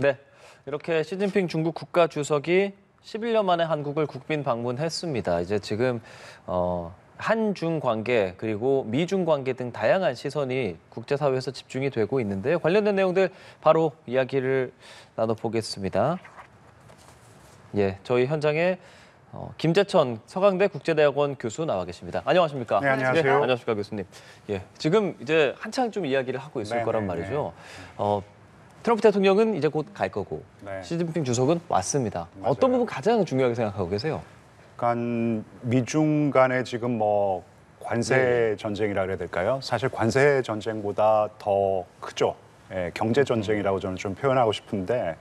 네, 이렇게 시진핑 중국 국가주석이 11년 만에 한국을 국빈 방문했습니다. 이제 지금 한중 관계 그리고 미중 관계 등 다양한 시선이 국제사회에서 집중이 되고 있는데요. 관련된 내용들 바로 이야기를 나눠보겠습니다. 예, 저희 현장에 김재천 서강대 국제대학원 교수 나와 계십니다. 안녕하십니까? 네, 안녕하세요. 네, 안녕하십니까 교수님. 예, 지금 이제 한창 좀 이야기를 하고 있을 거란 말이죠. 트럼프 대통령은 이제 곧 갈 거고 시진핑 주석은 왔습니다. 맞아요. 어떤 부분 가장 중요하게 생각하고 계세요? 그러니까 미중 간에 지금 뭐 관세 전쟁이라 그래야 될까요? 사실 관세 전쟁보다 더 크죠. 예, 경제 전쟁이라고 저는 좀 표현하고 싶은데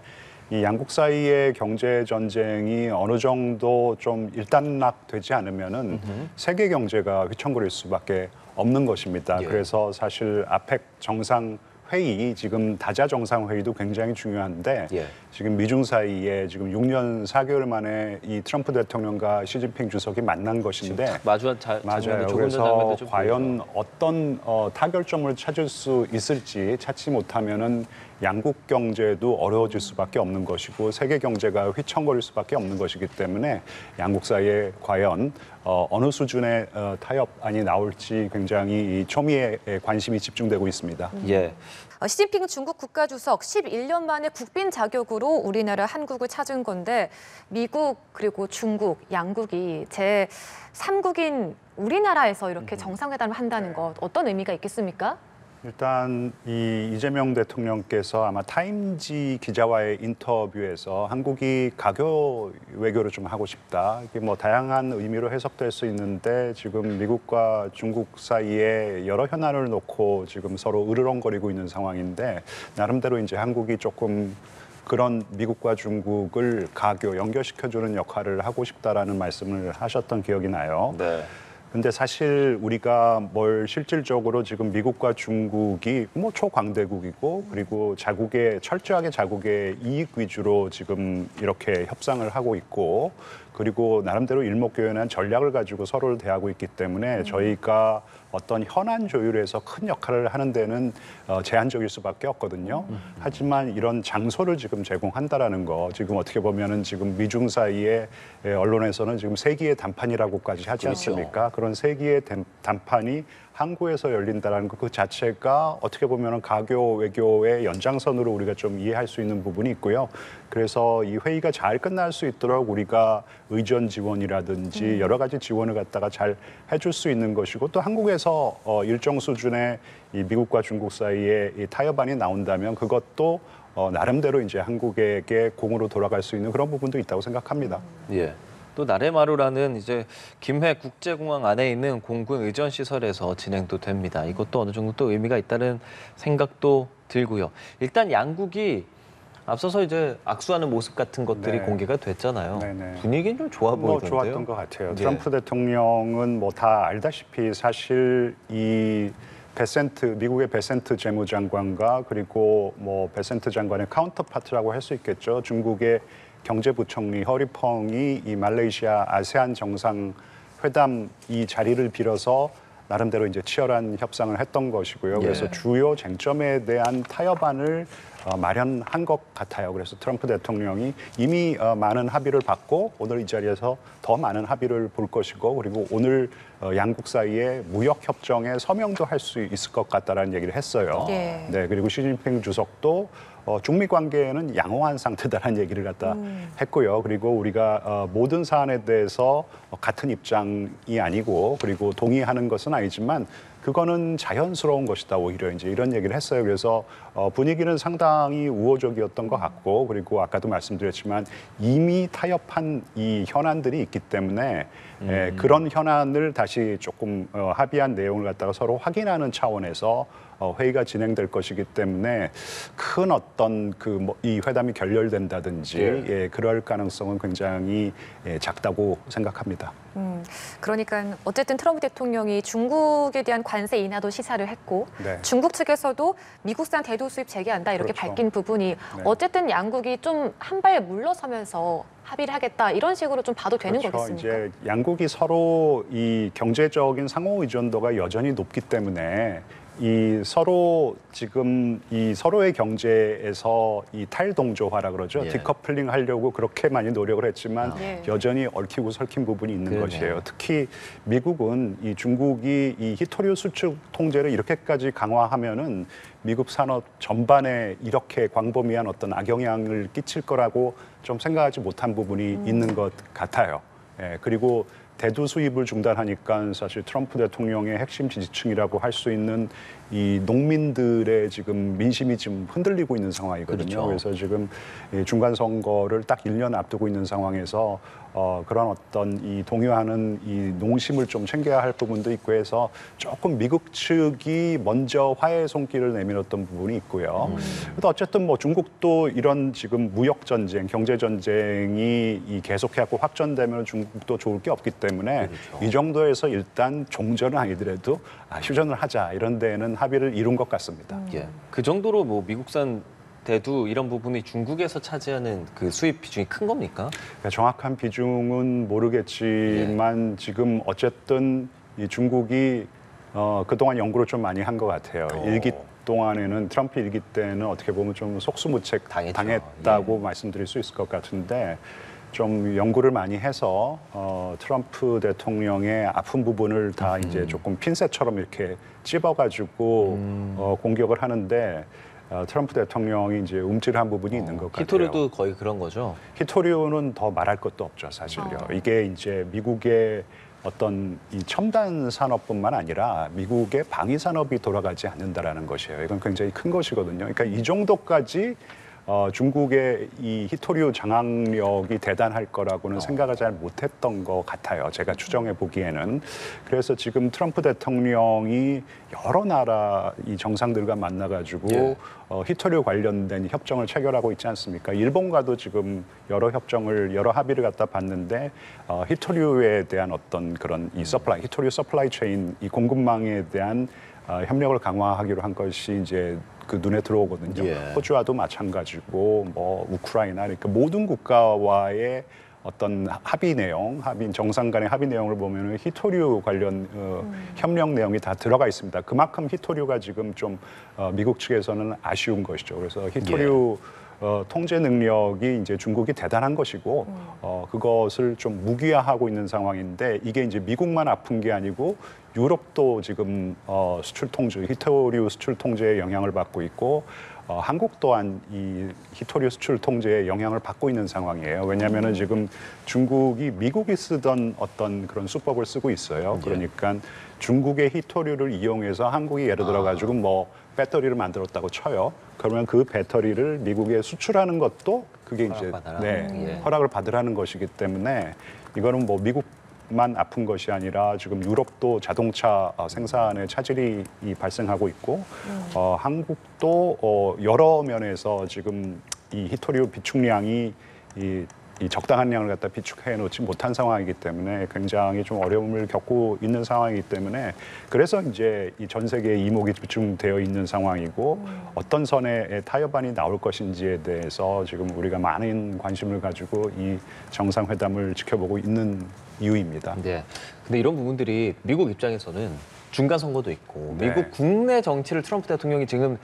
이 양국 사이의 경제 전쟁이 어느 정도 좀 일단락되지 않으면은 세계 경제가 휘청거릴 수밖에 없는 것입니다. 그래서 사실 아펙 정상 회의, 지금 다자 정상회의도 굉장히 중요한데 지금 미중 사이에 지금 6년 4개월 만에 이 트럼프 대통령과 시진핑 주석이 만난 것인데 마주한 맞아요. 그래서 과연 어떤 타결점을 찾을 수 있을지 찾지 못하면은 양국 경제도 어려워질 수밖에 없는 것이고 세계 경제가 휘청거릴 수밖에 없는 것이기 때문에 양국 사이에 과연 어느 수준의 타협안이 나올지 굉장히 초미의 관심이 집중되고 있습니다. 예. 시진핑 중국 국가주석 11년 만에 국빈 자격으로 우리나라 한국을 찾은 건데 미국 그리고 중국 양국이 제3국인 우리나라에서 이렇게 정상회담을 한다는 것 어떤 의미가 있겠습니까? 일단 이 이재명 대통령께서 아마 타임지 기자와의 인터뷰에서 한국이 가교 외교를 좀 하고 싶다. 이게 뭐 다양한 의미로 해석될 수 있는데 지금 미국과 중국 사이에 여러 현안을 놓고 지금 서로 으르렁거리고 있는 상황인데 나름대로 이제 한국이 조금 그런 미국과 중국을 가교 연결시켜주는 역할을 하고 싶다라는 말씀을 하셨던 기억이 나요. 네. 근데 사실 우리가 뭘 실질적으로 지금 미국과 중국이 뭐 초강대국이고 그리고 철저하게 자국의 이익 위주로 지금 이렇게 협상을 하고 있고 그리고 나름대로 일목요연한 전략을 가지고 서로를 대하고 있기 때문에 저희가 어떤 현안 조율에서 큰 역할을 하는 데는 제한적일 수밖에 없거든요. 하지만 이런 장소를 지금 제공한다라는 거 지금 어떻게 보면은 지금 미중 사이에 언론에서는 지금 세기의 담판이라고까지 하지 않습니까? 그런 세기의 담판이 항구에서 열린다는 그 자체가 어떻게 보면 가교 외교의 연장선으로 우리가 좀 이해할 수 있는 부분이 있고요. 그래서 이 회의가 잘 끝날 수 있도록 우리가 의전 지원이라든지 여러 가지 지원을 갖다가 잘 해줄 수 있는 것이고 또 한국에서 일정 수준의 이 미국과 중국 사이에 이 타협안이 나온다면 그것도 나름대로 이제 한국에게 공으로 돌아갈 수 있는 그런 부분도 있다고 생각합니다. 예. 또 나레마루라는 이제 김해 국제공항 안에 있는 공군 의전 시설에서 진행도 됩니다. 이것도 어느 정도 또 의미가 있다는 생각도 들고요. 일단 양국이 앞서서 이제 악수하는 모습 같은 것들이 공개가 됐잖아요. 분위기는 좀 좋아 보이던데요. 좋았던 것 같아요. 트럼프 대통령은 뭐 다 알다시피 사실 이 미국의 베센트 재무장관과 그리고 뭐 베센트 장관의 카운터파트라고 할 수 있겠죠. 중국의 경제부총리 허리펑이 이 말레이시아 아세안 정상회담 이 자리를 빌어서 나름대로 이제 치열한 협상을 했던 것이고요. 그래서 주요 쟁점에 대한 타협안을 마련한 것 같아요. 그래서 트럼프 대통령이 이미 많은 합의를 받고 오늘 이 자리에서 더 많은 합의를 볼 것이고 그리고 오늘 양국 사이에 무역협정에 서명도 할 수 있을 것 같다라는 얘기를 했어요. 네, 그리고 시진핑 주석도 중미 관계는 양호한 상태다라는 얘기를 갖다 했고요. 그리고 우리가 모든 사안에 대해서 같은 입장이 아니고 그리고 동의하는 것은 아니지만 그거는 자연스러운 것이다. 오히려 이제 이런 얘기를 했어요. 그래서 분위기는 상당히 우호적이었던 것 같고 그리고 아까도 말씀드렸지만 이미 타협한 이 현안들이 있기 때문에 그런 현안을 다시 조금 합의한 내용을 갖다가 서로 확인하는 차원에서 회의가 진행될 것이기 때문에 큰 어떤 이 회담이 결렬된다든지 그럴 가능성은 굉장히 작다고 생각합니다. 그러니까 어쨌든 트럼프 대통령이 중국에 대한 관세 인하도 시사를 했고 중국 측에서도 미국산 대두 수입 재개한다 이렇게 밝힌 부분이 어쨌든 양국이 좀 한 발 물러서면서 합의를 하겠다 이런 식으로 좀 봐도 되는 거겠습니까? 이제 양국이 서로 이 경제적인 상호 의존도가 여전히 높기 때문에 이 서로 지금 이 서로의 경제에서 이 탈동조화라 그러죠. 예. 디커플링 하려고 그렇게 많이 노력을 했지만 예. 여전히 얽히고 설킨 부분이 있는 그러네요. 것이에요. 특히 미국은 이 중국이 이 히토류 수출 통제를 이렇게까지 강화하면은 미국 산업 전반에 이렇게 광범위한 어떤 악영향을 끼칠 거라고 좀 생각하지 못한 부분이 있는 것 같아요. 예, 그리고 대두 수입을 중단하니까 사실 트럼프 대통령의 핵심 지지층이라고 할 수 있는 이 농민들의 지금 민심이 지금 흔들리고 있는 상황이거든요. 그렇죠. 그래서 지금 이 중간 선거를 딱 1년 앞두고 있는 상황에서 그런 어떤 이 동요하는 이 농심을 좀 챙겨야 할 부분도 있고 해서 조금 미국 측이 먼저 화해의 손길을 내밀었던 부분이 있고요. 또 어쨌든 뭐 중국도 이런 지금 무역 전쟁, 경제 전쟁이 이 계속해갖고 확전되면 중국도 좋을 게 없기 때문에 그렇죠. 이 정도에서 일단 종전은 아니더라도 휴전을 하자 이런 데에는 합의를 이룬 것 같습니다. 예. 그 정도로 뭐 미국산 대두 이런 부분이 중국에서 차지하는 그 수입 비중이 큰 겁니까? 그러니까 정확한 비중은 모르겠지만 지금 어쨌든 이 중국이 그동안 연구를 좀 많이 한 것 같아요. 일기 동안에는 트럼프 일기 때는 어떻게 보면 좀 속수무책 당했다고 말씀드릴 수 있을 것 같은데 좀 연구를 많이 해서 트럼프 대통령의 아픈 부분을 다 이제 조금 핀셋처럼 이렇게 찝어가지고 공격을 하는데 트럼프 대통령이 이제 움찔한 부분이 있는 것 같아요. 히토류도 거의 그런 거죠. 히토류는 더 말할 것도 없죠, 사실요. 이게 이제 미국의 어떤 이 첨단 산업뿐만 아니라 미국의 방위 산업이 돌아가지 않는다라는 것이에요. 이건 굉장히 큰 것이거든요. 그러니까 이 정도까지 중국의 이 히토류 장악력이 대단할 거라고는 생각을 잘 못했던 것 같아요. 제가 추정해 보기에는. 그래서 지금 트럼프 대통령이 여러 나라 이 정상들과 만나가지고 히토류 관련된 협정을 체결하고 있지 않습니까? 일본과도 지금 여러 합의를 갖다 봤는데 히토류에 대한 어떤 그런 이 히토류 서플라이 체인, 이 공급망에 대한 협력을 강화하기로 한 것이 이제 그 눈에 들어오거든요. 호주와도 마찬가지고 뭐 우크라이나 그러니까 모든 국가와의 어떤 정상 간의 합의 내용을 보면은 히토류 관련 협력 내용이 다 들어가 있습니다. 그만큼 히토류가 지금 좀 미국 측에서는 아쉬운 것이죠. 그래서 히토류 통제 능력이 이제 중국이 대단한 것이고 그것을 좀 무기화하고 있는 상황인데 이게 이제 미국만 아픈 게 아니고 유럽도 지금 히토류 수출 통제에 영향을 받고 있고 한국 또한 이 히토류 수출 통제에 영향을 받고 있는 상황이에요. 왜냐하면은 지금 중국이 미국이 쓰던 어떤 그런 수법을 쓰고 있어요. 그러니까 중국의 히토류를 이용해서 한국이 예를 들어 가지고 뭐 배터리를 만들었다고 쳐요. 그러면 그 배터리를 미국에 수출하는 것도 그게 이제 허락을 받으라는 것이기 때문에 이거는 뭐 미국만 아픈 것이 아니라 지금 유럽도 자동차 생산에 차질이 발생하고 있고 한국도 여러 면에서 지금 이 히토류 비축량이 이 적당한 양을 갖다 비축해 놓지 못한 상황이기 때문에 굉장히 좀 어려움을 겪고 있는 상황이기 때문에 그래서 이제 이 전 세계에 이목이 집중되어 있는 상황이고 어떤 선에 타협안이 나올 것인지에 대해서 지금 우리가 많은 관심을 가지고 이 정상회담을 지켜보고 있는 이유입니다. 네. 근데 이런 부분들이 미국 입장에서는 중간 선거도 있고 미국 국내 정치를 트럼프 대통령이 지금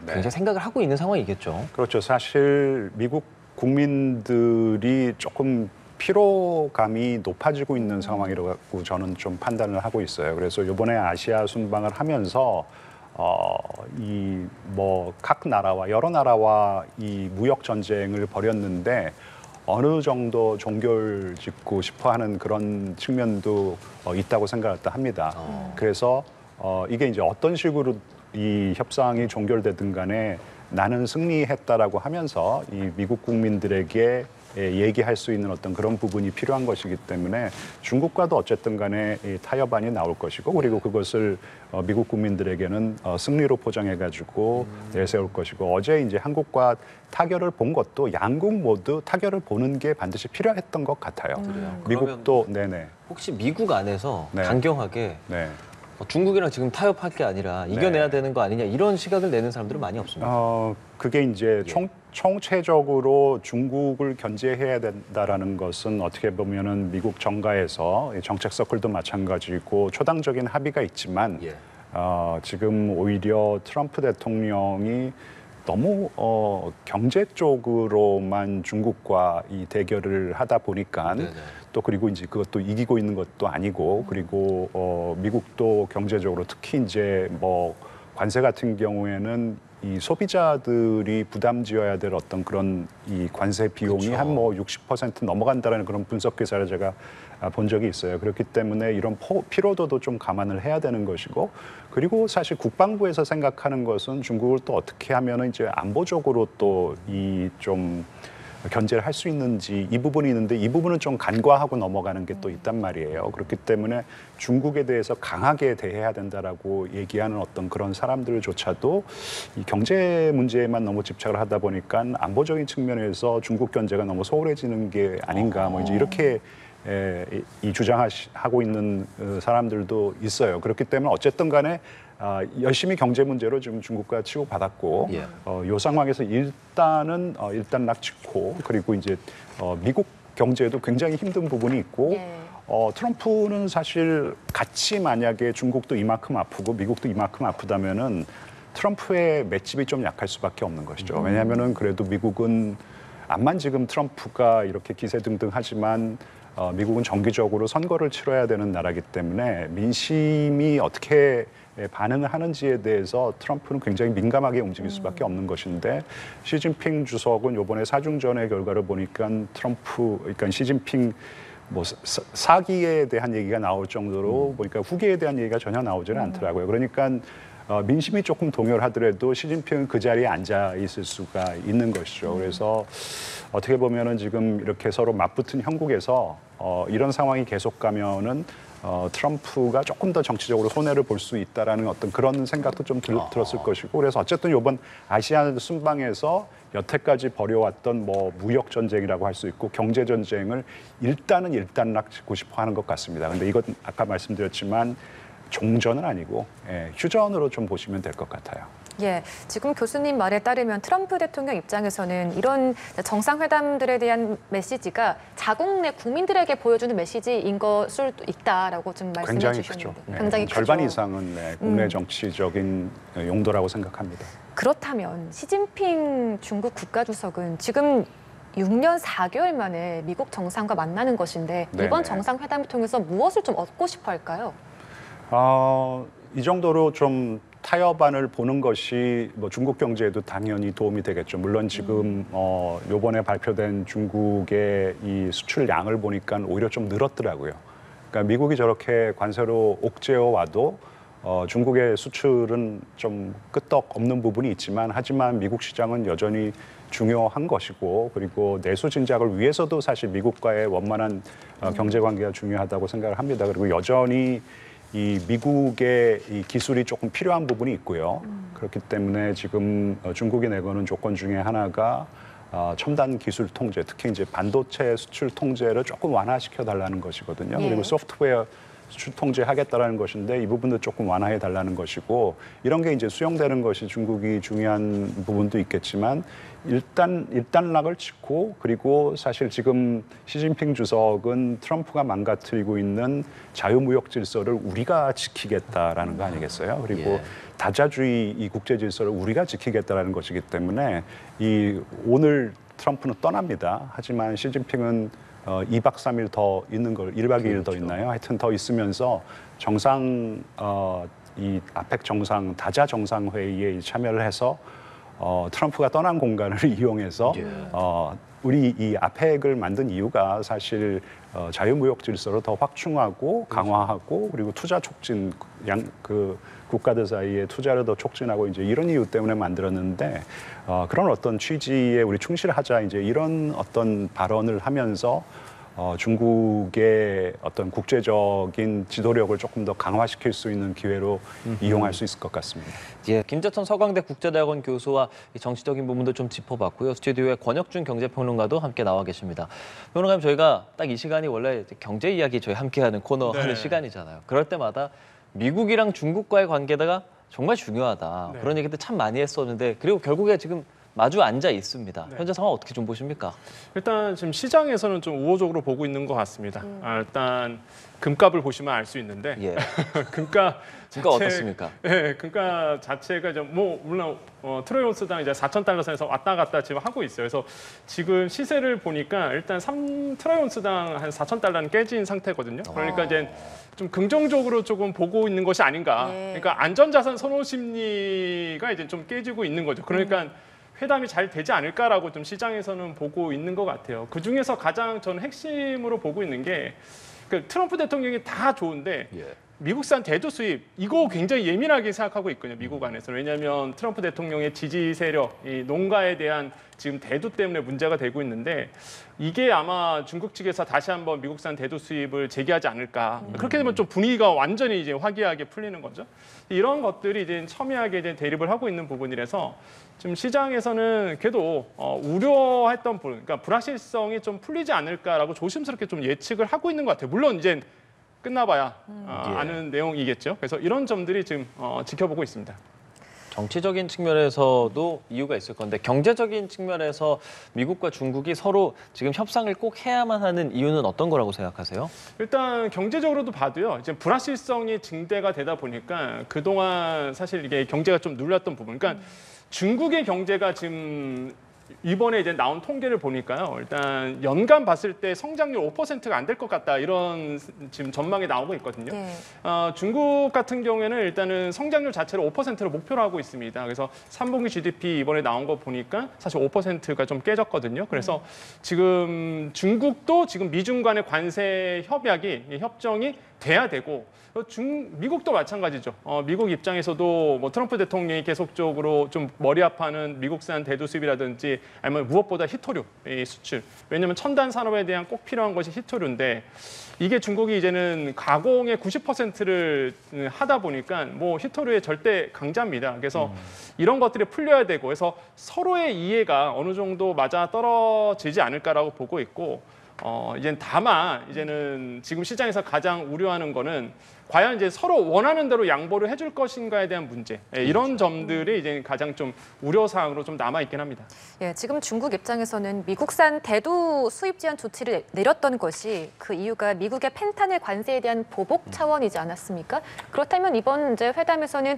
굉장히 생각을 하고 있는 상황이겠죠. 그렇죠. 사실 미국 국민들이 조금 피로감이 높아지고 있는 상황이라고 저는 좀 판단을 하고 있어요. 그래서 이번에 아시아 순방을 하면서 이 뭐 각 나라와 여러 나라와 이 무역 전쟁을 벌였는데 어느 정도 종결 짓고 싶어하는 그런 측면도 있다고 생각을 합니다. 그래서 이게 이제 어떤 식으로 이 협상이 종결되든 간에 나는 승리했다라고 하면서 이 미국 국민들에게 얘기할 수 있는 어떤 그런 부분이 필요한 것이기 때문에 중국과도 어쨌든 간에 이 타협안이 나올 것이고 그리고 그것을 미국 국민들에게는 승리로 포장해가지고 내세울 것이고 어제 이제 한국과 타결을 본 것도 양국 모두 타결을 보는 게 반드시 필요했던 것 같아요. 미국도 혹시 미국 안에서 강경하게 중국이랑 지금 타협할 게 아니라 이겨내야 되는 거 아니냐 이런 시각을 내는 사람들은 많이 없습니다. 그게 이제 총체적으로 중국을 견제해야 된다라는 것은 어떻게 보면은 미국 정가에서 정책 서클도 마찬가지고 초당적인 합의가 있지만 지금 오히려 트럼프 대통령이 너무 경제 쪽으로만 중국과 이 대결을 하다 보니까 또 그리고 이제 그것도 이기고 있는 것도 아니고 그리고 미국도 경제적으로 특히 이제 뭐 관세 같은 경우에는 이 소비자들이 부담 지어야 될 어떤 그런 이 관세 비용이 그렇죠. 한 뭐 60% 넘어간다는 그런 분석 기사를 제가 본 적이 있어요. 그렇기 때문에 이런 피로도도 좀 감안을 해야 되는 것이고 그리고 사실 국방부에서 생각하는 것은 중국을 또 어떻게 하면은 이제 안보적으로 또 이 좀 견제를 할 수 있는지 이 부분이 있는데 이 부분은 좀 간과하고 넘어가는 게 또 있단 말이에요. 그렇기 때문에 중국에 대해서 강하게 대해야 된다라고 얘기하는 어떤 그런 사람들조차도 이 경제 문제에만 너무 집착을 하다 보니까 안보적인 측면에서 중국 견제가 너무 소홀해지는 게 아닌가 뭐 이제 이렇게 이 주장하고 있는 사람들도 있어요. 그렇기 때문에 어쨌든 간에 열심히 경제 문제로 지금 중국과 치고받았고 이 상황에서 일단은 일단락 짓고 그리고 이제 미국 경제도 굉장히 힘든 부분이 있고 트럼프는 사실 같이 만약에 중국도 이만큼 아프고 미국도 이만큼 아프다면은 트럼프의 맷집이 좀 약할 수밖에 없는 것이죠. 왜냐하면은 그래도 미국은 암만 지금 트럼프가 이렇게 기세등등하지만 미국은 정기적으로 선거를 치러야 되는 나라이기 때문에 민심이 어떻게 반응을 하는지에 대해서 트럼프는 굉장히 민감하게 움직일 수밖에 없는 것인데 시진핑 주석은 이번에 사중전의 결과를 보니까 그러니까 시진핑 뭐 사기에 대한 얘기가 나올 정도로 보니까 후계에 대한 얘기가 전혀 나오지는 않더라고요. 그러니까 민심이 조금 동요하더라도 시진핑은 그 자리에 앉아 있을 수가 있는 것이죠. 그래서 어떻게 보면은 지금 이렇게 서로 맞붙은 형국에서 이런 상황이 계속 가면은 트럼프가 조금 더 정치적으로 손해를 볼 수 있다라는 어떤 그런 생각도 좀 들었을 것이고 그래서 어쨌든 이번 아시안 순방에서 여태까지 벌여왔던 뭐 무역 전쟁이라고 할 수 있고 경제 전쟁을 일단은 일단락 짓고 싶어 하는 것 같습니다. 근데 이건 아까 말씀드렸지만 종전은 아니고 휴전으로 좀 보시면 될 것 같아요. 예, 지금 교수님 말에 따르면 트럼프 대통령 입장에서는 이런 정상회담들에 대한 메시지가 자국 내 국민들에게 보여주는 메시지인 것을 있다라고 좀 말씀해 굉장히 주셨는데 크죠. 굉장히 절반 크죠. 이상은 국내 정치적인 용도라고 생각합니다. 그렇다면 시진핑 중국 국가주석은 지금 6년 4개월 만에 미국 정상과 만나는 것인데 이번 정상회담을 통해서 무엇을 좀 얻고 싶어 할까요? 이 정도로 좀 타협안을 보는 것이 뭐 중국 경제에도 당연히 도움이 되겠죠. 물론 지금 요번에 발표된 중국의 이 수출량을 보니까 오히려 좀 늘었더라고요. 그러니까 미국이 저렇게 관세로 옥죄어 와도 중국의 수출은 좀 끄떡 없는 부분이 있지만 하지만 미국 시장은 여전히 중요한 것이고 그리고 내수 진작을 위해서도 사실 미국과의 원만한 경제 관계가 중요하다고 생각을 합니다. 그리고 여전히 이 미국의 이 기술이 조금 필요한 부분이 있고요. 그렇기 때문에 지금 중국이 내거는 조건 중에 하나가 첨단 기술 통제, 특히 이제 반도체 수출 통제를 조금 완화시켜 달라는 것이거든요. 그리고 소프트웨어 수출 통제하겠다라는 것인데 이 부분도 조금 완화해 달라는 것이고 이런 게 이제 수용되는 것이 중국이 중요한 부분도 있겠지만 일단락을 짓고 그리고 사실 지금 시진핑 주석은 트럼프가 망가뜨리고 있는 자유무역 질서를 우리가 지키겠다라는 거 아니겠어요? 그리고 다자주의 이 국제 질서를 우리가 지키겠다라는 것이기 때문에 오늘 트럼프는 떠납니다. 하지만 시진핑은 2박 3일 더 있는 걸 1박 2일 더 있나요? 하여튼 더 있으면서 이 아펙 정상 다자 정상 회의에 참여를 해서 트럼프가 떠난 공간을 이용해서 우리 이 아펙을 만든 이유가 사실 자유무역 질서를 더 확충하고 강화하고 그리고 투자 촉진 국가들 사이에 투자를 더 촉진하고 이제 이런 이유 때문에 만들었는데 그런 어떤 취지에 우리 충실하자 이제 이런 어떤 발언을 하면서 중국의 어떤 국제적인 지도력을 조금 더 강화시킬 수 있는 기회로 이용할 수 있을 것 같습니다. 예, 김재천 서강대 국제대학원 교수와 이 정치적인 부분도 좀 짚어봤고요. 스튜디오에 권혁준 경제평론가도 함께 나와 계십니다. 평론가님, 저희가 딱 이 시간이 원래 경제 이야기 저희 함께하는 코너 하는 시간이잖아요. 그럴 때마다 미국이랑 중국과의 관계가 정말 중요하다. 그런 얘기들 참 많이 했었는데 그리고 결국에 지금 마주 앉아 있습니다. 네. 현재 상황 어떻게 좀 보십니까? 일단 지금 시장에서는 좀 우호적으로 보고 있는 것 같습니다. 일단 금값을 보시면 알 수 있는데 예. 금가 지금 어떻습니까? 네, 금가 자체가 이제 뭐 물론 트로이 온스당 이제 4,000달러 선에서 왔다 갔다 지금 하고 있어요. 그래서 지금 시세를 보니까 일단 트로이 온스당 한 4,000달러는 깨진 상태거든요. 그러니까 이제 좀 긍정적으로 조금 보고 있는 것이 아닌가. 예. 그러니까 안전자산 선호 심리가 이제 좀 깨지고 있는 거죠. 그러니까 회담이 잘 되지 않을까라고 좀 시장에서는 보고 있는 것 같아요. 그 중에서 가장 저는 핵심으로 보고 있는 게 그 트럼프 대통령이 다 좋은데 예. 미국산 대두 수입 이거 굉장히 예민하게 생각하고 있거든요. 미국 안에서는. 왜냐하면 트럼프 대통령의 지지 세력, 이 농가에 대한 지금 대두 때문에 문제가 되고 있는데 이게 아마 중국 측에서 다시 한번 미국산 대두 수입을 제기하지 않을까. 그렇게 되면 좀 분위기가 완전히 이제 화기애애하게 풀리는 거죠. 이런 것들이 이제 첨예하게 이제 대립을 하고 있는 부분이라서 지금 시장에서는 그래도 우려했던 부분, 그러니까 불확실성이 좀 풀리지 않을까라고 조심스럽게 좀 예측을 하고 있는 것 같아요. 물론 이제 끝나봐야 아는 내용이겠죠. 그래서 이런 점들이 지금 지켜보고 있습니다. 정치적인 측면에서도 이유가 있을 건데 경제적인 측면에서 미국과 중국이 서로 지금 협상을 꼭 해야만 하는 이유는 어떤 거라고 생각하세요? 일단 경제적으로도 봐도요. 이제 불확실성이 증대가 되다 보니까 그동안 사실 이게 경제가 좀 눌렸던 부분. 그러니까 중국의 경제가 지금 이번에 이제 나온 통계를 보니까요. 일단 연간 봤을 때 성장률 5%가 안 될 것 같다 이런 지금 전망이 나오고 있거든요. 네. 중국 같은 경우에는 일단은 성장률 자체를 5%를 목표로 하고 있습니다. 그래서 3분기 GDP 이번에 나온 거 보니까 사실 5%가 좀 깨졌거든요. 그래서 지금 중국도 지금 미중 간의 관세 협정이 돼야 되고 미국도 마찬가지죠. 미국 입장에서도 뭐 트럼프 대통령이 계속적으로 좀 머리 아파하는 미국산 대두 수입이라든지 아니면 무엇보다 히토류 수출. 왜냐하면 첨단 산업에 대한 꼭 필요한 것이 히토류인데 이게 중국이 이제는 가공의 90%를 하다 보니까 뭐 히토류의 절대 강자입니다. 그래서 이런 것들이 풀려야 되고 그래서 서로의 이해가 어느 정도 맞아 떨어지지 않을까라고 보고 있고 이제는 다만 이제는 지금 시장에서 가장 우려하는 거는 과연 이제 서로 원하는 대로 양보를 해줄 것인가에 대한 문제 이런 점들이 이제 가장 좀 우려 사항으로 좀 남아 있긴 합니다. 예, 지금 중국 입장에서는 미국산 대두 수입 제한 조치를 내렸던 것이 그 이유가 미국의 펜타닐 관세에 대한 보복 차원이지 않았습니까? 그렇다면 이번 이제 회담에서는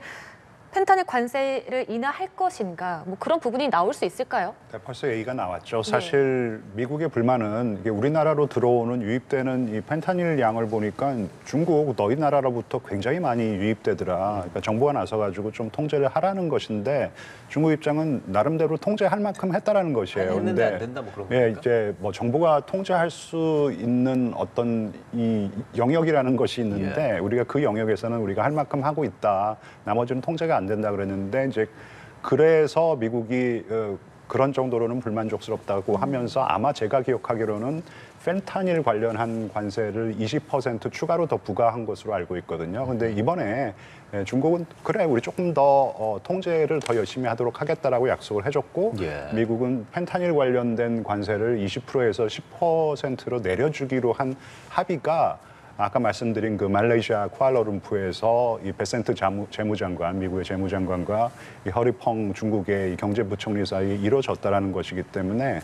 펜타닐 관세를 인하할 것인가? 뭐 그런 부분이 나올 수 있을까요? 네, 벌써 얘기가 나왔죠. 사실 미국의 불만은 이게 우리나라로 들어오는 유입되는 이 펜타닐 양을 보니까 중국 너희 나라로부터 굉장히 많이 유입되더라. 그러니까 정부가 나서가지고 좀 통제를 하라는 것인데 중국 입장은 나름대로 통제할 만큼 했다라는 것이에요. 했는데 안 된다 뭐 그런 예, 겁니까? 이제 뭐 정부가 통제할 수 있는 어떤 이 영역이라는 것이 있는데 우리가 그 영역에서는 우리가 할 만큼 하고 있다. 나머지는 통제가 안 된다 그랬는데 이제 그래서 미국이 그런 정도로는 불만족스럽다고 하면서 아마 제가 기억하기로는 펜타닐 관련한 관세를 20% 추가로 더 부과한 것으로 알고 있거든요. 근데 이번에 중국은 그래 우리 조금 더 통제를 더 열심히 하도록 하겠다라고 약속을 해줬고 미국은 펜타닐 관련된 관세를 20%에서 10%로 내려주기로 한 합의가 아까 말씀드린 그 말레이시아 쿠알라룸푸르에서 이 베센트 재무장관, 미국의 재무장관과 이 허리펑 중국의 이 경제부총리 사이에 이루어졌다라는 것이기 때문에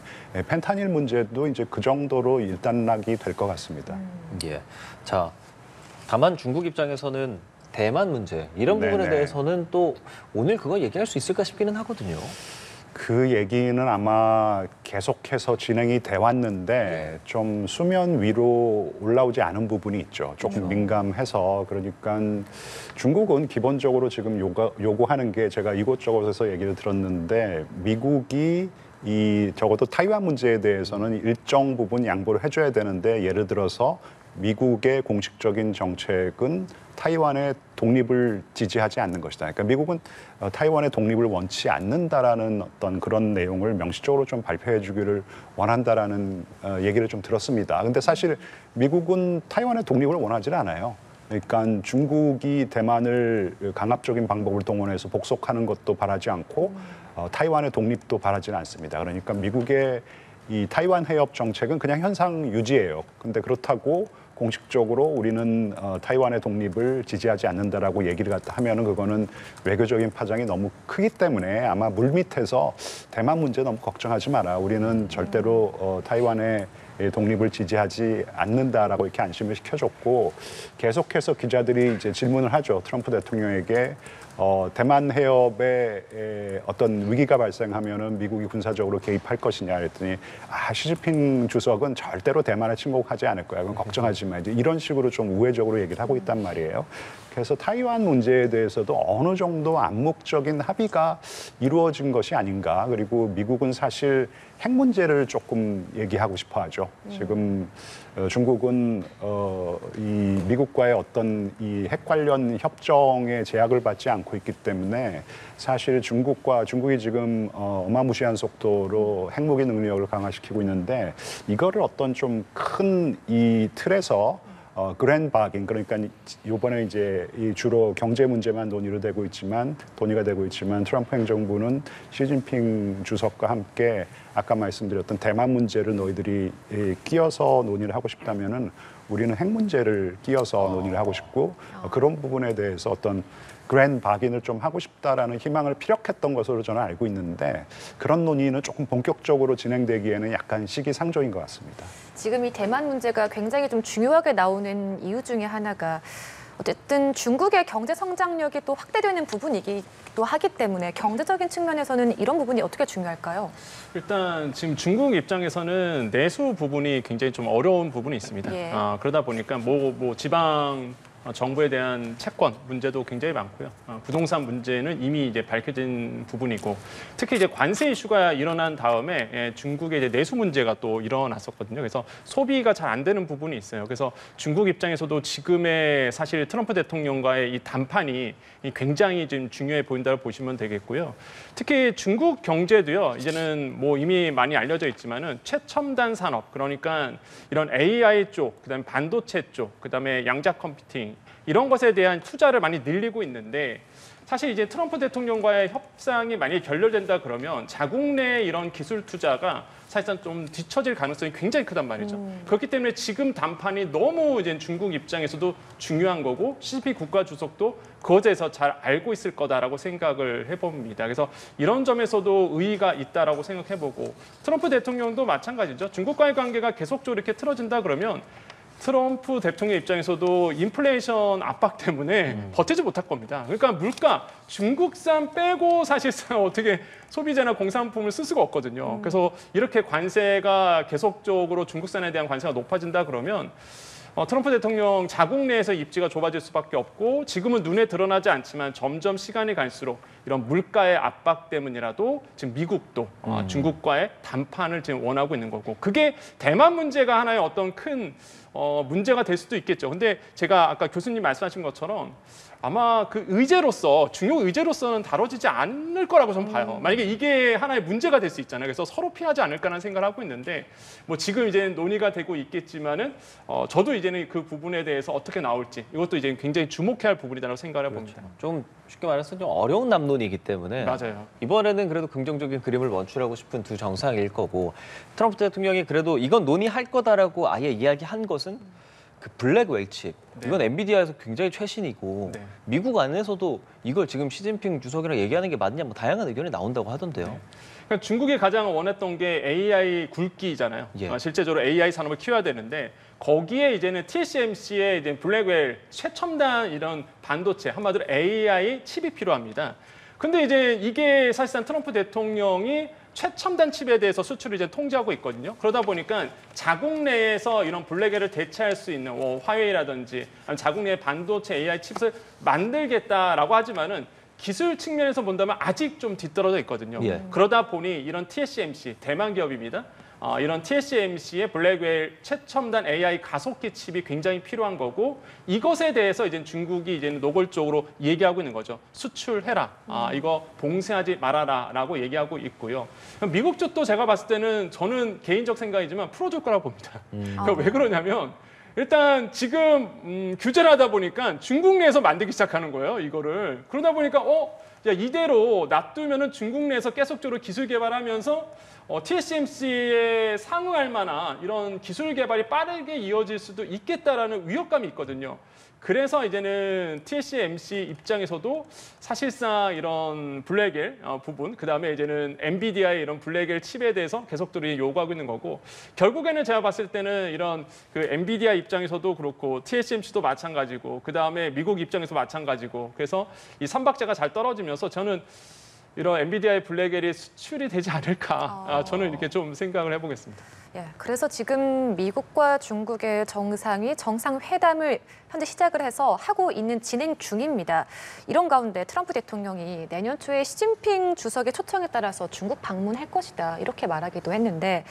펜타닐 문제도 이제 그 정도로 일단락이 될 것 같습니다. 예. 자, 다만 중국 입장에서는 대만 문제 이런 부분에 네네. 대해서는 또 오늘 그거 얘기할 수 있을까 싶기는 하거든요. 그 얘기는 아마 계속해서 진행이 돼 왔는데 좀 수면 위로 올라오지 않은 부분이 있죠. 조금 민감해서. 그러니까 중국은 기본적으로 지금 요구하는 게 제가 이곳저곳에서 얘기를 들었는데 미국이 이 적어도 타이완 문제에 대해서는 일정 부분 양보를 해줘야 되는데 예를 들어서 미국의 공식적인 정책은 타이완의 독립을 지지하지 않는 것이다. 그러니까 미국은 타이완의 독립을 원치 않는다라는 어떤 그런 내용을 명시적으로 좀 발표해 주기를 원한다라는 얘기를 좀 들었습니다. 근데 사실 미국은 타이완의 독립을 원하지는 않아요. 그러니까 중국이 대만을 강압적인 방법을 동원해서 복속하는 것도 바라지 않고 타이완의 독립도 바라지는 않습니다. 그러니까 미국의 이 타이완 해협 정책은 그냥 현상 유지예요. 근데 그렇다고 공식적으로 우리는 타이완의 독립을 지지하지 않는다라고 얘기를 갖다 하면은 그거는 외교적인 파장이 너무 크기 때문에 아마 물밑에서 대만 문제 너무 걱정하지 마라. 우리는 절대로 타이완의 독립을 지지하지 않는다라고 이렇게 안심을 시켜줬고 계속해서 기자들이 이제 질문을 하죠. 트럼프 대통령에게 대만 해협에 어떤 위기가 발생하면은 미국이 군사적으로 개입할 것이냐 그랬더니 시진핑 주석은 절대로 대만에 침공하지 않을 거야. 그건 걱정하지 마. 이제 이런 식으로 좀 우회적으로 얘기를 하고 있단 말이에요. 그래서 타이완 문제에 대해서도 어느 정도 암묵적인 합의가 이루어진 것이 아닌가. 그리고 미국은 사실 핵 문제를 조금 얘기하고 싶어 하죠. 지금 중국은 이 미국과의 어떤 이 핵 관련 협정에 제약을 받지 않고 있기 때문에 사실 중국이 지금 어마무시한 속도로 핵무기 능력을 강화시키고 있는데 이거를 어떤 좀 큰 이 틀에서 그랜드 바긴 그러니까 이번에 이제 이 주로 경제 문제만 논의가 되고 있지만 트럼프 행정부는 시진핑 주석과 함께 아까 말씀드렸던 대만 문제를 너희들이 끼어서 논의를 하고 싶다면은 우리는 핵 문제를 끼어서 논의를 하고 싶고 그런 부분에 대해서 어떤 그랜드 바긴을 좀 하고 싶다라는 희망을 피력했던 것으로 저는 알고 있는데 그런 논의는 조금 본격적으로 진행되기에는 약간 시기상조인 것 같습니다. 지금 이 대만 문제가 굉장히 좀 중요하게 나오는 이유 중에 하나가 어쨌든 중국의 경제 성장력이 또 확대되는 부분이기도 하기 때문에 경제적인 측면에서는 이런 부분이 어떻게 중요할까요? 일단 지금 중국 입장에서는 내수 부분이 굉장히 좀 어려운 부분이 있습니다. 예. 그러다 보니까 뭐 지방 정부에 대한 채권 문제도 굉장히 많고요. 부동산 문제는 이미 이제 밝혀진 부분이고, 특히 이제 관세 이슈가 일어난 다음에 중국의 이제 내수 문제가 또 일어났었거든요. 그래서 소비가 잘 안 되는 부분이 있어요. 그래서 중국 입장에서도 지금의 사실 트럼프 대통령과의 이談판이 굉장히 지금 중요해 보인다고 보시면 되겠고요. 특히 중국 경제도요. 이제는 뭐 이미 많이 알려져 있지만은 최첨단 산업, 그러니까 이런 AI 쪽, 그다음에 반도체 쪽, 그다음에 양자 컴퓨팅 이런 것에 대한 투자를 많이 늘리고 있는데, 사실 이제 트럼프 대통령과의 협상이 만약에 결렬된다 그러면 자국 내 이런 기술 투자가 사실상 좀 뒤처질 가능성이 굉장히 크단 말이죠. 그렇기 때문에 지금談판이 너무 이제 중국 입장에서도 중요한 거고, 시진핑 국가 주석도 그것에 대해서 잘 알고 있을 거다라고 생각을 해봅니다. 그래서 이런 점에서도 의의가 있다라고 생각해보고, 트럼프 대통령도 마찬가지죠. 중국과의 관계가 계속적으로 이렇게 틀어진다 그러면 트럼프 대통령 입장에서도 인플레이션 압박 때문에 버티지 못할 겁니다. 그러니까 물가, 중국산 빼고 사실상 어떻게 소비재나 공산품을 쓸 수가 없거든요. 그래서 이렇게 관세가 계속적으로 중국산에 대한 관세가 높아진다 그러면 트럼프 대통령 자국 내에서 입지가 좁아질 수밖에 없고, 지금은 눈에 드러나지 않지만 점점 시간이 갈수록 이런 물가의 압박 때문이라도 지금 미국도 중국과의談판을 지금 원하고 있는 거고, 그게 대만 문제가 하나의 어떤 큰 문제가 될 수도 있겠죠. 근데 제가 아까 교수님 말씀하신 것처럼 아마 그 의제로서, 중요 의제로서는 다뤄지지 않을 거라고 저는 봐요. 만약에 이게 하나의 문제가 될 수 있잖아요. 그래서 서로 피하지 않을까라는 생각을 하고 있는데, 뭐 지금 이제 논의가 되고 있겠지만은 저도 이제는 그 부분에 대해서 어떻게 나올지 이것도 이제 굉장히 주목해야 할 부분이라고 생각을 해봅니다. 그렇죠. 좀 쉽게 말해서 좀 어려운 남론이기 때문에 맞아요. 이번에는 그래도 긍정적인 그림을 원출하고 싶은 두 정상일 거고, 트럼프 대통령이 그래도 이건 논의할 거다라고 아예 이야기한 것은 그 블랙웰 칩, 이건 엔비디아에서 굉장히 최신이고, 미국 안에서도 이걸 지금 시진핑 주석이랑 얘기하는 게 맞냐, 뭐 다양한 의견이 나온다고 하던데요. 그러니까 중국이 가장 원했던 게 AI 굵기잖아요. 예. 실제적으로 AI 산업을 키워야 되는데, 거기에 이제는 TSMC의 이제 블랙웰 최첨단 이런 반도체, 한마디로 AI 칩이 필요합니다. 근데 이제 이게 사실상 트럼프 대통령이 최첨단 칩에 대해서 수출을 이제 통제하고 있거든요. 그러다 보니까 자국 내에서 이런 블랙웰을 대체할 수 있는 화웨이라든지 자국 내의 반도체 AI 칩을 만들겠다라고 하지만은 기술 측면에서 본다면 아직 좀 뒤떨어져 있거든요. 예. 그러다 보니 이런 TSMC, 대만 기업입니다. 이런 TSMC의 블랙웰 최첨단 AI 가속기 칩이 굉장히 필요한 거고, 이것에 대해서 이제 중국이 이제는 노골적으로 얘기하고 있는 거죠. 수출해라. 이거 봉쇄하지 말아라라고 얘기하고 있고요. 미국 쪽도 제가 봤을 때는 저는 개인적 생각이지만 풀어줄 거라고 봅니다. 그러니까 왜 그러냐면, 일단 지금 규제를 하다 보니까 중국 내에서 만들기 시작하는 거예요, 이거를. 그러다 보니까 이대로 놔두면은 중국 내에서 계속적으로 기술 개발하면서 TSMC에 상응할 만한 이런 기술 개발이 빠르게 이어질 수도 있겠다라는 위협감이 있거든요. 그래서 이제는 TSMC 입장에서도 사실상 이런 블랙엘 부분, 그다음에 이제는 엔비디아의 이런 블랙엘 칩에 대해서 계속적으로 요구하고 있는 거고, 결국에는 제가 봤을 때는 이런 그 엔비디아 입장에서도 그렇고 TSMC도 마찬가지고, 그다음에 미국 입장에서 마찬가지고, 그래서 이 삼박자가 잘 떨어지면서 저는 이런 엔비디아의 블랙엘이 수출이 되지 않을까, 저는 이렇게 좀 생각을 해보겠습니다. 예, 그래서 지금 미국과 중국의 정상이 정상회담을 현재 시작을 해서 하고 있는 진행 중입니다. 이런 가운데 트럼프 대통령이 내년 초에 시진핑 주석의 초청에 따라서 중국 방문할 것이다 이렇게 말하기도 했는데,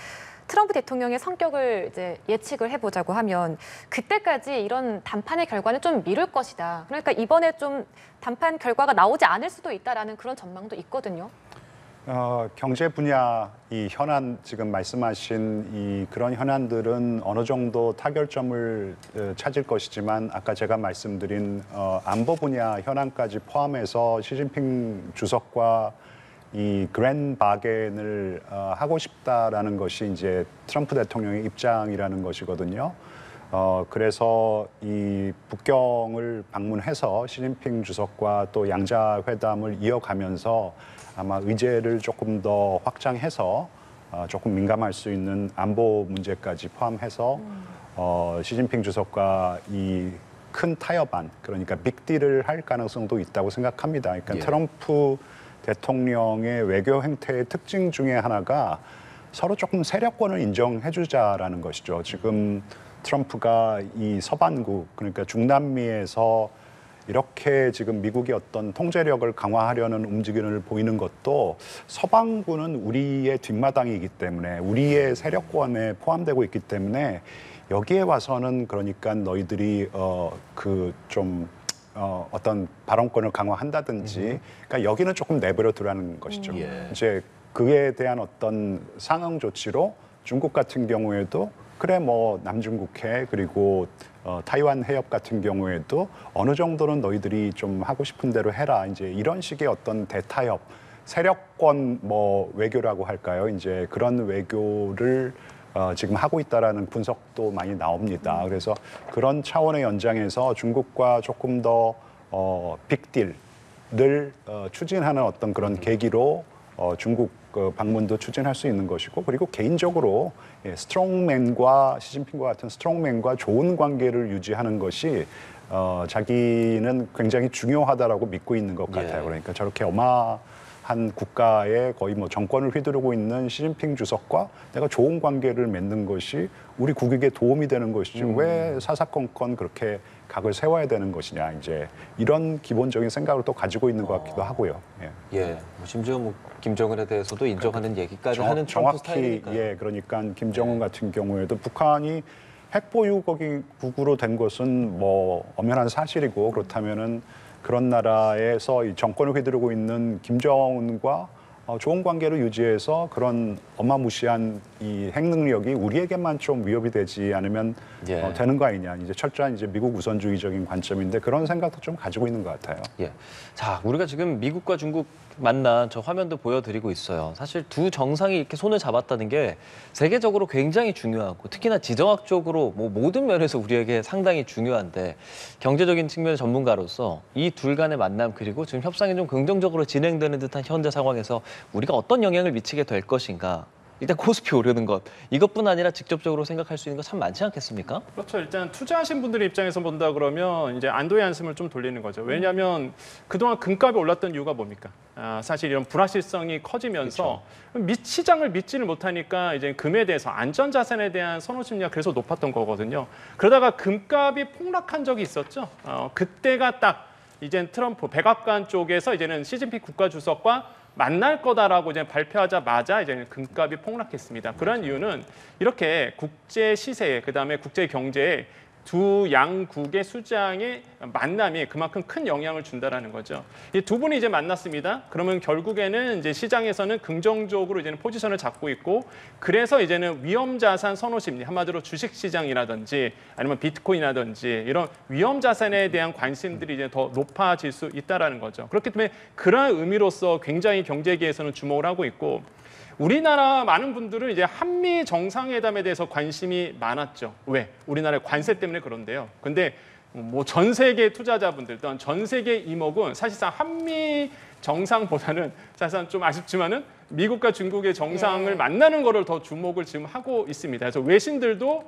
트럼프 대통령의 성격을 이제 예측을 해보자고 하면 그때까지 이런 담판의 결과는 좀 미룰 것이다. 그러니까 이번에 좀 담판 결과가 나오지 않을 수도 있다라는 그런 전망도 있거든요. 경제 분야 이 현안 지금 말씀하신 이 그런 현안들은 어느 정도 타결점을 찾을 것이지만, 아까 제가 말씀드린 안보 분야 현안까지 포함해서 시진핑 주석과 이 그랜 바겐을 하고 싶다라는 것이 이제 트럼프 대통령의 입장이라는 것이거든요. 그래서 이 북경을 방문해서 시진핑 주석과 또 양자 회담을 이어가면서 아마 의제를 조금 더 확장해서 조금 민감할 수 있는 안보 문제까지 포함해서 시진핑 주석과 이 큰 타협안, 그러니까 빅딜을 할 가능성도 있다고 생각합니다. 그러니까 트럼프 대통령의 외교 행태의 특징 중에 하나가 서로 조금 세력권을 인정해주자라는 것이죠. 지금 트럼프가 이 서반구, 그러니까 중남미에서 이렇게 지금 미국이 어떤 통제력을 강화하려는 움직임을 보이는 것도, 서반구는 우리의 뒷마당이기 때문에, 우리의 세력권에 포함되고 있기 때문에 여기에 와서는 그러니까 너희들이 어떤 발언권을 강화한다든지, 그러니까 여기는 조금 내버려 두라는 것이죠. 이제 그에 대한 어떤 상응 조치로 중국 같은 경우에도 그래 뭐 남중국해 그리고 타이완 해협 같은 경우에도 어느 정도는 너희들이 좀 하고 싶은 대로 해라, 이제 이런 식의 어떤 대타협, 세력권 뭐 외교라고 할까요? 이제 그런 외교를 지금 하고 있다라는 분석도 많이 나옵니다. 그래서 그런 차원의 연장에서 중국과 조금 더 빅딜을 추진하는 어떤 그런 계기로 중국 방문도 추진할 수 있는 것이고, 그리고 개인적으로 스트롱맨과 시진핑과 같은 스트롱맨과 좋은 관계를 유지하는 것이 자기는 굉장히 중요하다라고 믿고 있는 것 같아요. 그러니까 저렇게 한 국가의 거의 뭐 정권을 휘두르고 있는 시진핑 주석과 내가 좋은 관계를 맺는 것이 우리 국익에 도움이 되는 것이지 왜 사사건건 그렇게 각을 세워야 되는 것이냐, 이제 이런 기본적인 생각을 또 가지고 있는 것 같기도 하고요. 심지어 뭐 김정은에 대해서도 인정하는 얘기까지 하는 트럼프 스타일이니까요. 그러니까 김정은 같은 경우에도 북한이 핵보유국으로 된 것은 뭐 엄연한 사실이고, 그렇다면은 그런 나라에서 이 정권을 휘두르고 있는 김정은과 좋은 관계를 유지해서 그런 어마무시한 이 핵 능력이 우리에게만 좀 위협이 되지 않으면 되는 거 아니냐. 이제 철저한 이제 미국 우선주의적인 관점인데, 그런 생각도 좀 가지고 있는 것 같아요. 자, 우리가 지금 미국과 중국 만난 저 화면도 보여드리고 있어요. 사실 두 정상이 이렇게 손을 잡았다는 게 세계적으로 굉장히 중요하고, 특히나 지정학적으로 뭐 모든 면에서 우리에게 상당히 중요한데, 경제적인 측면의 전문가로서 이 둘 간의 만남, 그리고 지금 협상이 좀 긍정적으로 진행되는 듯한 현재 상황에서 우리가 어떤 영향을 미치게 될 것인가. 일단 코스피 오르는 것, 이것뿐 아니라 직접적으로 생각할 수 있는 거 참 많지 않겠습니까? 그렇죠. 일단 투자하신 분들의 입장에서 본다 그러면 이제 안도의 한숨을 좀 돌리는 거죠. 왜냐하면 그동안 금값이 올랐던 이유가 뭡니까? 사실 이런 불확실성이 커지면서 시장을 믿지를 못하니까 이제 금에 대해서, 안전자산에 대한 선호 심리가 그래서 높았던 거거든요. 그러다가 금값이 폭락한 적이 있었죠. 그때가 딱 이제 트럼프 백악관 쪽에서 이제는 시진핑 국가주석과 만날 거다라고 이제 발표하자마자 이제 금값이 폭락했습니다. 그런 이유는 이렇게 국제 시세에, 그다음에 국제 경제에 두 양국의 수장의 만남이 그만큼 큰 영향을 준다라는 거죠. 이 두 분이 이제 만났습니다. 그러면 결국에는 이제 시장에서는 긍정적으로 이제는 포지션을 잡고 있고, 그래서 이제는 위험 자산 선호 심리, 한마디로 주식 시장이라든지 아니면 비트코인이라든지 이런 위험 자산에 대한 관심들이 이제 더 높아질 수 있다라는 거죠. 그렇기 때문에 그러한 의미로서 굉장히 경제계에서는 주목을 하고 있고, 우리나라 많은 분들은 이제 한미 정상회담에 대해서 관심이 많았죠. 왜? 우리나라의 관세 때문에 그런데요. 근데 뭐 전 세계 투자자분들 또한 전 세계 이목은 사실상 한미 정상보다는 사실상 좀 아쉽지만은 미국과 중국의 정상을 만나는 거를 더 주목을 지금 하고 있습니다. 그래서 외신들도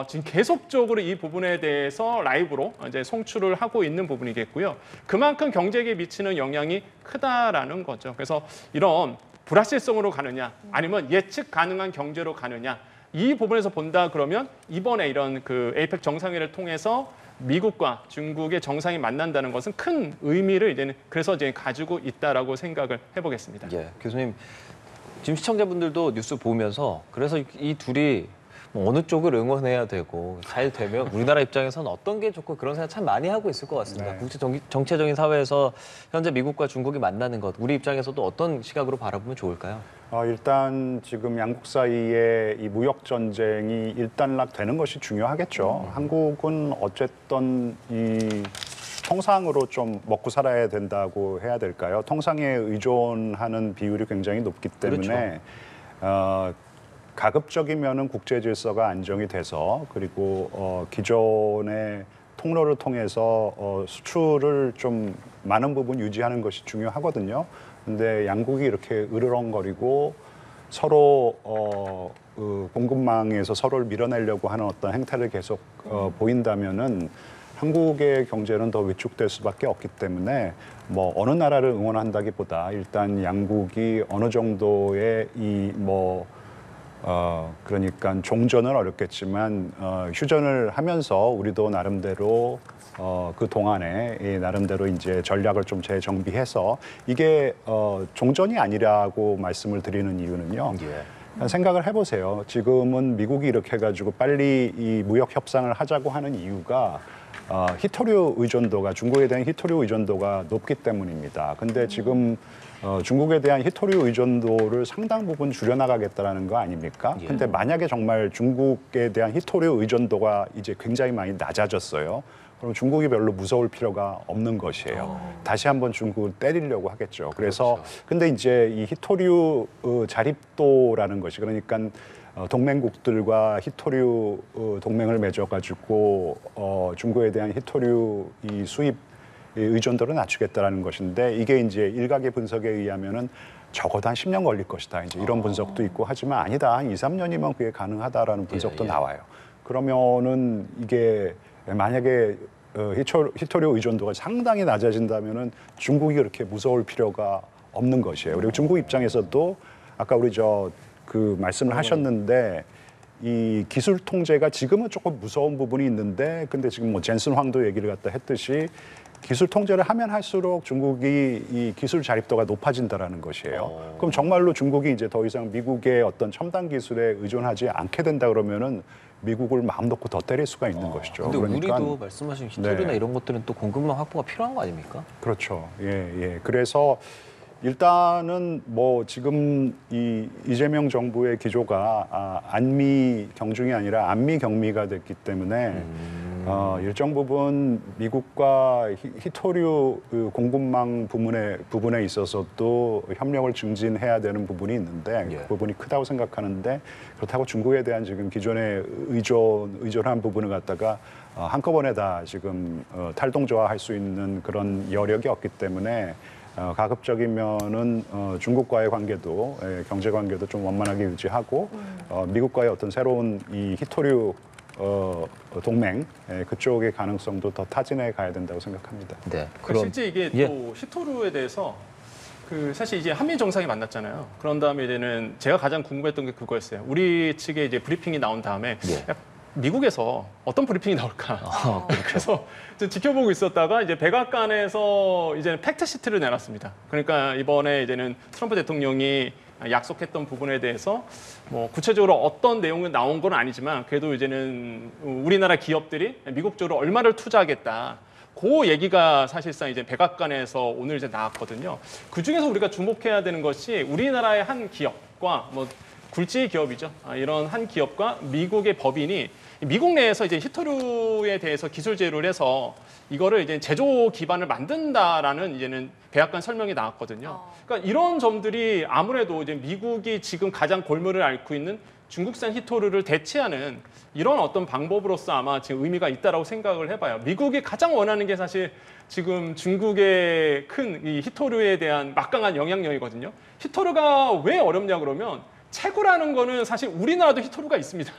지금 계속적으로 이 부분에 대해서 라이브로 이제 송출을 하고 있는 부분이겠고요. 그만큼 경제에 미치는 영향이 크다라는 거죠. 그래서 이런 불확실성으로 가느냐 아니면 예측 가능한 경제로 가느냐, 이 부분에서 본다 그러면 이번에 이런 그 에이펙 정상회를 통해서 미국과 중국의 정상이 만난다는 것은 큰 의미를 이제는 그래서 이제 가지고 있다라고 생각을 해보겠습니다. 예, 교수님 지금 시청자분들도 뉴스 보면서 그래서 이 둘이 뭐 어느 쪽을 응원해야 되고 잘 되면 우리나라 입장에서는 어떤 게 좋고 그런 생각 참 많이 하고 있을 것 같습니다. 네. 국제 정체적인 사회에서 현재 미국과 중국이 만나는 것, 우리 입장에서도 어떤 시각으로 바라보면 좋을까요? 일단 지금 양국 사이에 이 무역 전쟁이 일단락되는 것이 중요하겠죠. 한국은 어쨌든 이 통상으로 좀 먹고 살아야 된다고 해야 될까요? 통상에 의존하는 비율이 굉장히 높기 때문에 가급적이면은 국제 질서가 안정이 돼서, 그리고 기존의 통로를 통해서 수출을 좀 많은 부분 유지하는 것이 중요하거든요. 근데 양국이 이렇게 으르렁거리고 서로 공급망에서 서로를 밀어내려고 하는 어떤 행태를 계속 보인다면은 한국의 경제는 더 위축될 수밖에 없기 때문에 뭐 어느 나라를 응원한다기보다 일단 양국이 어느 정도의 그러니까 종전은 어렵겠지만 휴전을 하면서 우리도 나름대로 그 동안에 나름대로 이제 전략을 좀 재정비해서 이게 종전이 아니라고 말씀을 드리는 이유는요. 생각을 해보세요. 지금은 미국이 이렇게 해가지고 빨리 이 무역 협상을 하자고 하는 이유가 히토류 의존도가, 중국에 대한 히토류 의존도가 높기 때문입니다. 근데 지금 중국에 대한 히토류 의존도를 상당 부분 줄여나가겠다라는 거 아닙니까? 예. 근데 만약에 정말 중국에 대한 히토류 의존도가 이제 굉장히 많이 낮아졌어요. 그럼 중국이 별로 무서울 필요가 없는 것이에요. 다시 한번 중국을 때리려고 하겠죠. 그래서 그렇죠. 근데 이제 이 히토류 자립도라는 것이, 그러니까 동맹국들과 히토류 동맹을 맺어가지고 중국에 대한 히토류 이 수입 의존도를 낮추겠다라는 것인데, 이게 이제 일각의 분석에 의하면은 적어도 한 10년 걸릴 것이다. 이제 이런 분석도 있고 하지만 아니다. 한 2, 3년이면 그게 가능하다라는 분석도 나와요. 그러면은 이게 만약에 히토류 의존도가 상당히 낮아진다면은 중국이 그렇게 무서울 필요가 없는 것이에요. 그리고 중국 입장에서도 아까 우리 그 말씀을 하셨는데, 이 기술 통제가 지금은 조금 무서운 부분이 있는데, 근데 지금 뭐 젠슨 황도 얘기를 갖다 했듯이 기술 통제를 하면 할수록 중국이 이 기술 자립도가 높아진다라는 것이에요. 그럼 정말로 중국이 이제 더 이상 미국의 어떤 첨단 기술에 의존하지 않게 된다 그러면은 미국을 마음 놓고 더 때릴 수가 있는 것이죠. 근데 그러니까, 우리도 말씀하신 히토류나 네. 이런 것들은 또 공급망 확보가 필요한 거 아닙니까? 그렇죠. 예. 그래서 일단은 뭐 지금 이 이재명 정부의 기조가 안미 경중이 아니라 안미 경미가 됐기 때문에 일정 부분 미국과 히토류 공급망 부분에 있어서도 협력을 증진해야 되는 부분이 있는데 그 부분이 크다고 생각하는데, 그렇다고 중국에 대한 지금 기존의 의존한 부분을 갖다가 한꺼번에 다 지금 탈동조화할 수 있는 그런 여력이 없기 때문에 가급적이면은 중국과의 관계도, 경제 관계도 좀 원만하게 유지하고 미국과의 어떤 새로운 이 히토류 동맹 그쪽의 가능성도 더 타진해 가야 된다고 생각합니다. 네. 실제 이게 또 히토류에 대해서 사실 이제 한미 정상이 만났잖아요. 그런 다음에 이제는 제가 가장 궁금했던 게 그거였어요. 우리 측에 이제 브리핑이 나온 다음에 미국에서 어떤 브리핑이 나올까. 그래서 지켜보고 있었다가 이제 백악관에서 이제는 팩트 시트를 내놨습니다. 그러니까 이번에 이제는 트럼프 대통령이 약속했던 부분에 대해서 뭐 구체적으로 어떤 내용이 나온 건 아니지만 그래도 이제는 우리나라 기업들이 미국 쪽으로 얼마를 투자하겠다. 그 얘기가 사실상 이제 백악관에서 오늘 이제 나왔거든요. 그 중에서 우리가 주목해야 되는 것이 우리나라의 한 기업과 뭐 굴지 기업이죠. 이런 한 기업과 미국의 법인이 미국 내에서 이제 히토류에 대해서 기술 제휴를 해서 이거를 이제 제조 기반을 만든다라는 이제는 백악관 설명이 나왔거든요. 그러니까 이런 점들이 아무래도 이제 미국이 지금 가장 골물을 앓고 있는 중국산 히토류를 대체하는 이런 어떤 방법으로서 아마 지금 의미가 있다라고 생각을 해봐요. 미국이 가장 원하는 게 사실 지금 중국의 큰 이 히토류에 대한 막강한 영향력이거든요. 히토류가 왜 어렵냐 그러면 채굴하는 거는 사실 우리나라도 히토류가 있습니다.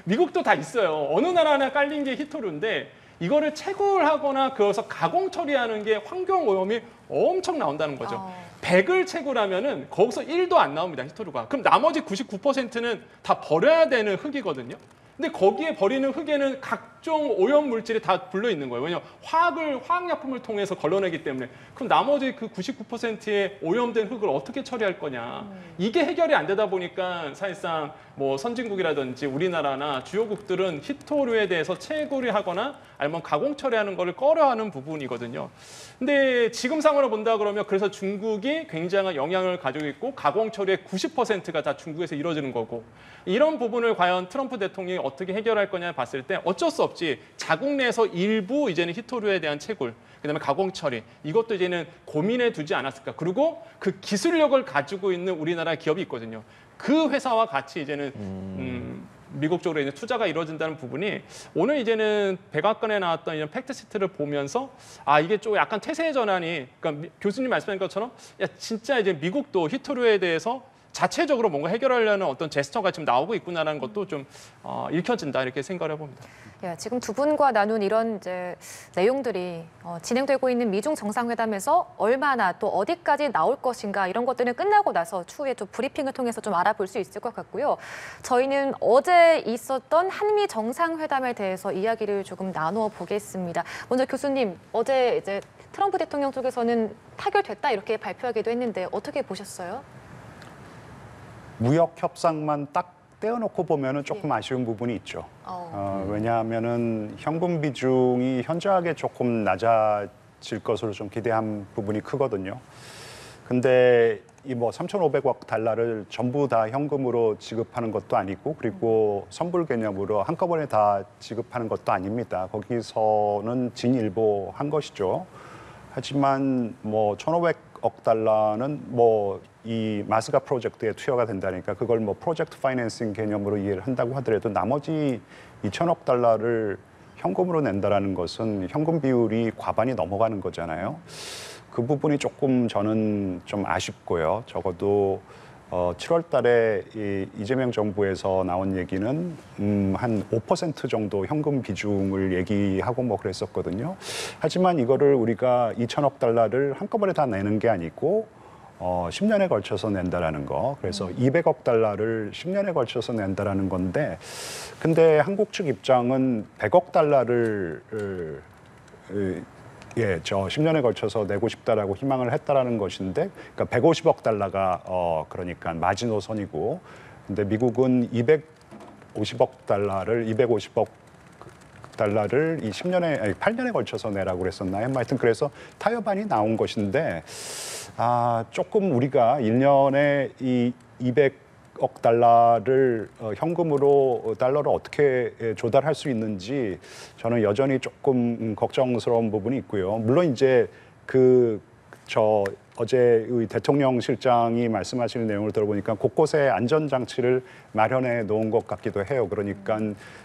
미국도 다 있어요. 어느 나라나 깔린 게 히토류인데 이거를 채굴하거나 그어서 가공 처리하는 게 환경 오염이 엄청 나온다는 거죠. 100을 채굴하면은 거기서 1도 안 나옵니다, 히토류가. 그럼 나머지 99%는 다 버려야 되는 흙이거든요. 근데 거기에 버리는 흙에는 각종 오염 물질이 다 불러 있는 거예요. 왜냐하면 화학약품을 통해서 걸러내기 때문에. 그럼 나머지 그 99%의 오염된 흙을 어떻게 처리할 거냐. 이게 해결이 안 되다 보니까 사실상 뭐 선진국이라든지 우리나라나 주요국들은 히토류에 대해서 채굴을 하거나 아니면 가공 처리하는 거를 꺼려하는 부분이거든요. 근데 지금 상황을 본다 그러면 그래서 중국이 굉장한 영향을 가지고 있고 가공 처리의 90%가 다 중국에서 이루어지는 거고 이런 부분을 과연 트럼프 대통령이 어떻게 해결할 거냐 봤을 때 어쩔 수 없지 자국 내에서 일부 이제는 히토류에 대한 채굴 그다음에 가공 처리 이것도 이제는 고민해 두지 않았을까. 그리고 그 기술력을 가지고 있는 우리나라 기업이 있거든요. 그 회사와 같이 이제는 미국 쪽으로 이제 투자가 이루어진다는 부분이 오늘 이제는 백악관에 나왔던 이런 팩트 시트를 보면서 아 이게 좀 약간 태세의 전환이 그러니까 교수님 말씀하신 것처럼 야 진짜 이제 미국도 히토류에 대해서 자체적으로 뭔가 해결하려는 어떤 제스처가 지금 나오고 있구나라는 것도 좀 읽혀진다 이렇게 생각을 해봅니다. 예, 지금 두 분과 나눈 이런 이제 내용들이 진행되고 있는 미중 정상회담에서 얼마나 또 어디까지 나올 것인가 이런 것들은 끝나고 나서 추후에 또 브리핑을 통해서 좀 알아볼 수 있을 것 같고요. 저희는 어제 있었던 한미 정상회담에 대해서 이야기를 조금 나누어 보겠습니다. 먼저 교수님, 어제 이제 트럼프 대통령 쪽에서는 타결됐다 이렇게 발표하기도 했는데 어떻게 보셨어요? 무역 협상만 딱 떼어놓고 보면은 조금 아쉬운 부분이 있죠. 왜냐하면은 현금 비중이 현저하게 조금 낮아질 것으로 좀 기대한 부분이 크거든요. 근데 이 뭐 3,500억 달러를 전부 다 현금으로 지급하는 것도 아니고 그리고 선불 개념으로 한꺼번에 다 지급하는 것도 아닙니다. 거기서는 진일보한 것이죠. 하지만 뭐 1,500억 달러는 뭐 이 마스가 프로젝트에 투여가 된다니까 그걸 뭐 프로젝트 파이낸싱 개념으로 이해를 한다고 하더라도 나머지 2,000억 달러를 현금으로 낸다라는 것은 현금 비율이 과반이 넘어가는 거잖아요. 그 부분이 조금 저는 좀 아쉽고요. 적어도 7월 달에 이재명 정부에서 나온 얘기는 한 5% 정도 현금 비중을 얘기하고 뭐 그랬었거든요. 하지만 이거를 우리가 2,000억 달러를 한꺼번에 다 내는 게 아니고 10년에 걸쳐서 낸다라는 거. 그래서 200억 달러를 10년에 걸쳐서 낸다라는 건데 근데 한국 측 입장은 100억 달러를 10년에 걸쳐서 내고 싶다라고 희망을 했다라는 것인데, 그러니까 150억 달러가 그러니까 마지노선이고, 근데 미국은 250억 달러를 이 10년에 아니 8년에 걸쳐서 내라고 그랬었나요? 하여튼 그래서 타협안이 나온 것인데 조금 우리가 1년에 이 200억 달러를 현금으로 달러를 어떻게 조달할 수 있는지 저는 여전히 조금 걱정스러운 부분이 있고요. 물론 이제 어제 대통령 실장이 말씀하시는 내용을 들어보니까 곳곳에 안전장치를 마련해 놓은 것 같기도 해요. 그러니까